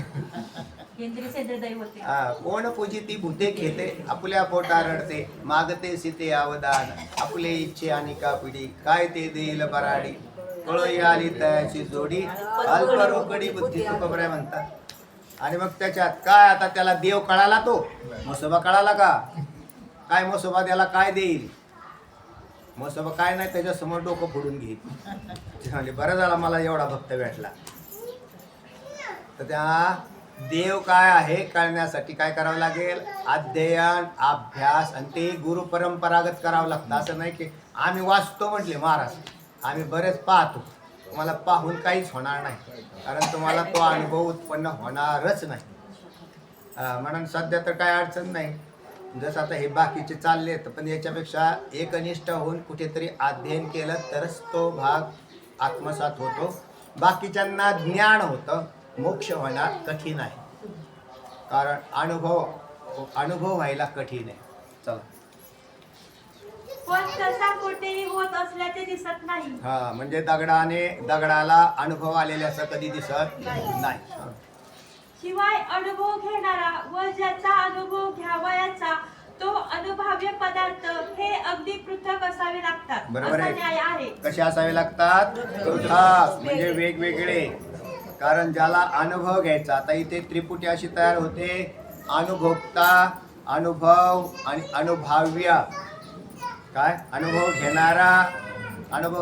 कोण पूजिती भूते खेते, आपुल्या पोटा रडते, मागते सीते अवदान, आपुले इच्छे आणि कापिडी, काय ते देईल बराडी, कळोई आली तयाची जोडी, अल्प रोकडी बुद्धी तुकोबराय म्हणतात. आणि मग त्याच्यात काय, आता त्याला देव कळाला, तो म्हसोबा कळाला का? काय म्हसोबा त्याला काय देईल? म्हसोबा काय नाही, त्याच्यासमोर डोकं फोडून घेईल. म्हणजे बरं झाला मला एवढा भक्त भेटला. तर त्या देव काय आहे कळण्यासाठी काय करावं लागेल? अध्ययन, अभ्यास, आणि ते गुरु परंपरागत करावं लागतं. असं नाही की आम्ही वाचतो म्हटले महाराज, आम्ही बरेच पाहतो. तुम्हाला पाहून काहीच होणार नाही, कारण तुम्हाला तो अनुभव उत्पन्न होणारच नाही. म्हणून सध्या तर काय अडचण नाही. जसं आता हे बाकीचे चालले, पण याच्यापेक्षा एकनिष्ठ होऊन कुठेतरी अध्ययन केलं तरच तो भाग आत्मसात होतो. बाकीच्यांना ज्ञान होतं, मोक्ष होणार कठीण आहे, कारण अनुभव व्हायला कठीण आहे. चला. पण तसा कुठेही होत असल्याचे दिसत नाही. हा, म्हणजे दगडाला अनुभव आलेल्याचं कधी दिसत नाही. शिवाय अनुभव घेणारा व ज्याचा अनुभव घ्यावयाचा तो अनुभव्य पदार्थ हे अगदी पृथक असावे लागतात. बरोबर असा न्याय आहे. आहे. कसे असावे लागतात? पृथक म्हणजे वेगवेगळे. कारण ज्याला अनुभव घ्यायचा, आता इथे त्रिपुटी अशी तयार होते: अनुभोक्ता, अनुभव आणि अनुभव्य. काय? अनुभव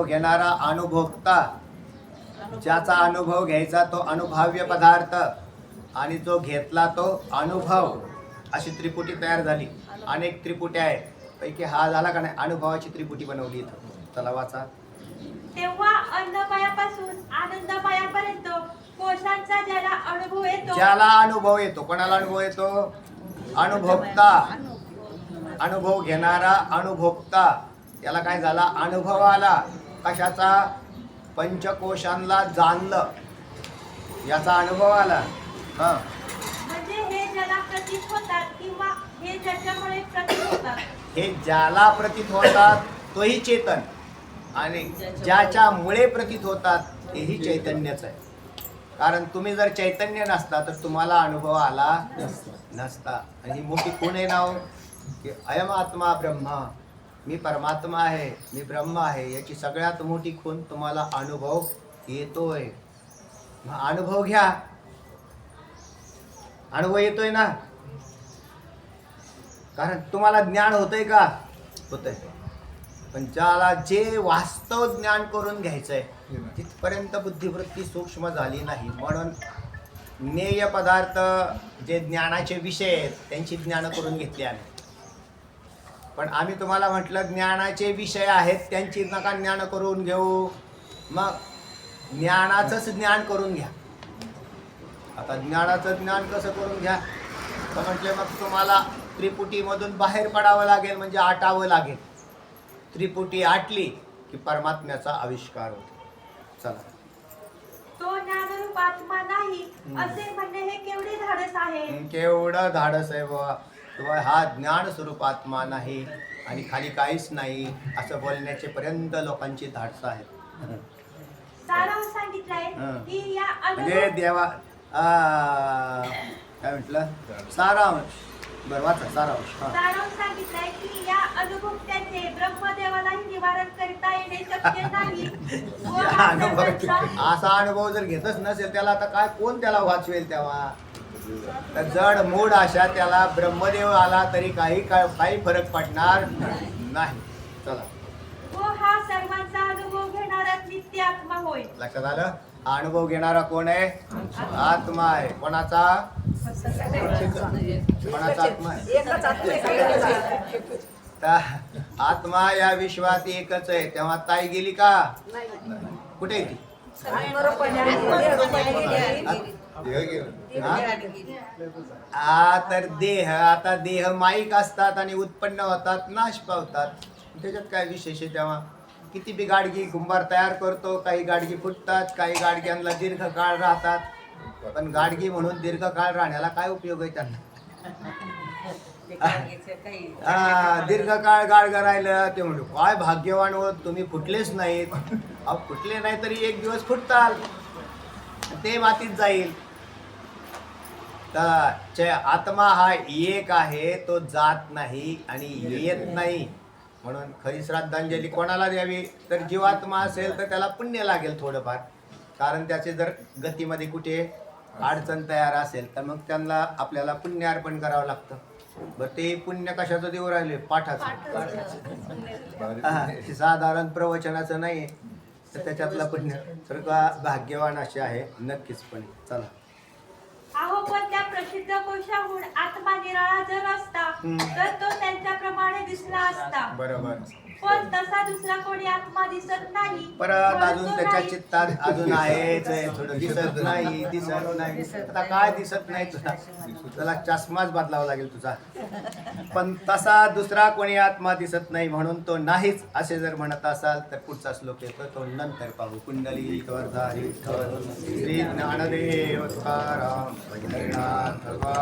घेणारा अनुभोक्ता, ज्याचा अनुभव घ्यायचा तो अनुभव्य पदार्थ, आणि जो घेतला तो अनुभव. अशी त्रिपुटी तयार झाली. अनेक त्रिपुट्या आहेत, पैकी हा झाला का नाही? अनुभवाची त्रिपुटी बनवली इथं. चला वाचा. तेव्हा अन्नमयापासून आनंदमयापर्यंत कोशांचा ज्याला अनुभव येतो, ज्याला अनुभव येतो. कोणाला अनुभव येतो? अनुभोक्ता. अनुभव घेणारा अनुभोक्ता, याला काय झाला? अनुभव आला. कशाचा? पंचकोशांना जाणलं, याचा अनुभव आला. हा, म्हणजे हे ज्याला प्रतीत होतात किंवा हे ज्याच्यामुळे प्रतीत होतात. हे ज्याला प्रतीत होतात तोही चेतन, आणि ज्याच्यामुळे प्रतीत होतात तेही चैतन्यच आहे. कारण तुम्ही जर चैतन्य नसता तर तुम्हाला अनुभव आला नसता. आणि ही मोठी खूण आहे नाव की अयम आत्मा ब्रह्मा, मी परमात्मा आहे, मी ब्रह्म आहे, याची सगळ्यात मोठी खूण तुम्हाला अनुभव येतोय. मग अनुभव घ्या. अनुभव येतोय ना, कारण तुम्हाला ज्ञान होतंय का? होतंय. पण ज्याला जे वास्तव ज्ञान करून घ्यायचंय तिथपर्यंत बुद्धिवृत्ती सूक्ष्म झाली नाही. म्हणून ज्ञेय पदार्थ जे ज्ञानाचे विषय आहेत त्यांची ज्ञान करून घेतली आम्ही. पण आम्ही तुम्हाला म्हटलं ज्ञानाचे विषय आहेत त्यांची नका ज्ञान करून घेऊ, मग ज्ञानाचंच ज्ञान करून घ्या. आता ज्ञानाचं ज्ञान कसं करून घ्या तर म्हटले मग तुम्हाला त्रिपुटीमधून बाहेर पडावं लागेल, म्हणजे आटावं लागेल. त्रिपुटी आटली की परमात्म्याचा आविष्कार होतो. चला, तो ज्ञानरूप आत्मा नाही असे म्हणणे हे केवढे धाडस आहे. केवढं धाडस आहे बाबा. किंवा हा ज्ञान स्वरूप आत्मा नाही आणि खाली काहीच नाही असं बोलण्याचे पर्यंत लोकांची धाडसं आहेत. सारांश सांगितलाय की या म्हणजे अनुभव देवा काय म्हटलं सारांश. बरं वाचा सारांश. हा. सारांश सांगितलाय की या अनुभुक्त्याचे ब्रह्मदेवालाही निवारण करता येणे शक्य नाही. व या हा अनुभव सर्वांचा असा अनुभव जर घेतच नसेल त्याला आता काय कोण त्याला वाचवेल तेव्हा. तर जड मूड अशा त्याला ब्रह्मदेव आला तरी काही फरक पडणार नाही. चला, व हा सर्वांचा अनुभव घेणारा नित्य आत्मा होय. लक्षात आलं. हा अनुभव घेणारा कोण आहे? आत्मा आहे. कोणाचा? कोणाचा आत्मा आहे? एकच आत्मा आहे, एकच आहे. तर आत्मा या विश्वात एकच आहे. तेव्हा ताई गेली का? नाही. कुठे आहे ती? आत्मरूपाने आणि देहरूपाने गेली. तर देह, आता देह माईक असतात आणि उत्पन्न होतात, नाश पावतात. त्याच्यात काय विशेष आहे? तेव्हा किती बी गाडगी कुंभार तयार करतो, काही गाडगी फुटतात, काही गाडग्यांना दीर्घकाळ राहतात. पण गाडगी म्हणून दीर्घकाळ राहण्याला काय उपयोग आहे त्यांना? दीर्घकाळ गाडग राहिलं ते म्हणतो काय भाग्यवान होत तुम्ही, फुटलेच नाहीत. अहो फुटले नाही तरी एक दिवस फुटताल, ते मातीत जाईल. तर आत्मा हा एक आहे, तो जात नाही आणि येत नाही. म्हणून खरी श्रद्धांजली कोणाला द्यावी? तर जीवात्मा असेल तर त्याला पुण्य लागेल थोडंफार, कारण त्याचे जर गतीमध्ये कुठे अडचण तयार असेल तर मग त्यांना आपल्याला पुण्य अर्पण करावं लागतं. बरं, ते पुण्य कशाचं देऊ राहिले? पाठाचं. साधारण प्रवचनाचं नाही तर त्याच्यातला पुण्य तर का भाग्यवान असे आहे नक्कीच. पण चला, अहो पण त्या प्रसिद्ध कोशाहून आत्मा निराळा जर असता तर तो त्यांच्याप्रमाणे दिसला असता. बरोबर. पण तसा दुसरा कोणी आत्मा दिसत नाही. परत म्हणून अजून तो त्याच्या नाही. चित्तात अजून आहेच आहे, थोडं दिसत नाही दिसत नाही. आता काय दिसत नाही तुला? त्याला चष्माच बदलावा लागेल तुझा. पण तसा दुसरा कोणी आत्मा दिसत नाही म्हणून तो नाहीच असे जर म्हणत असाल तर पुढचा श्लोक येतो, तो नंतर पाहू. कुंडली श्री ज्ञानदेव तुकाराम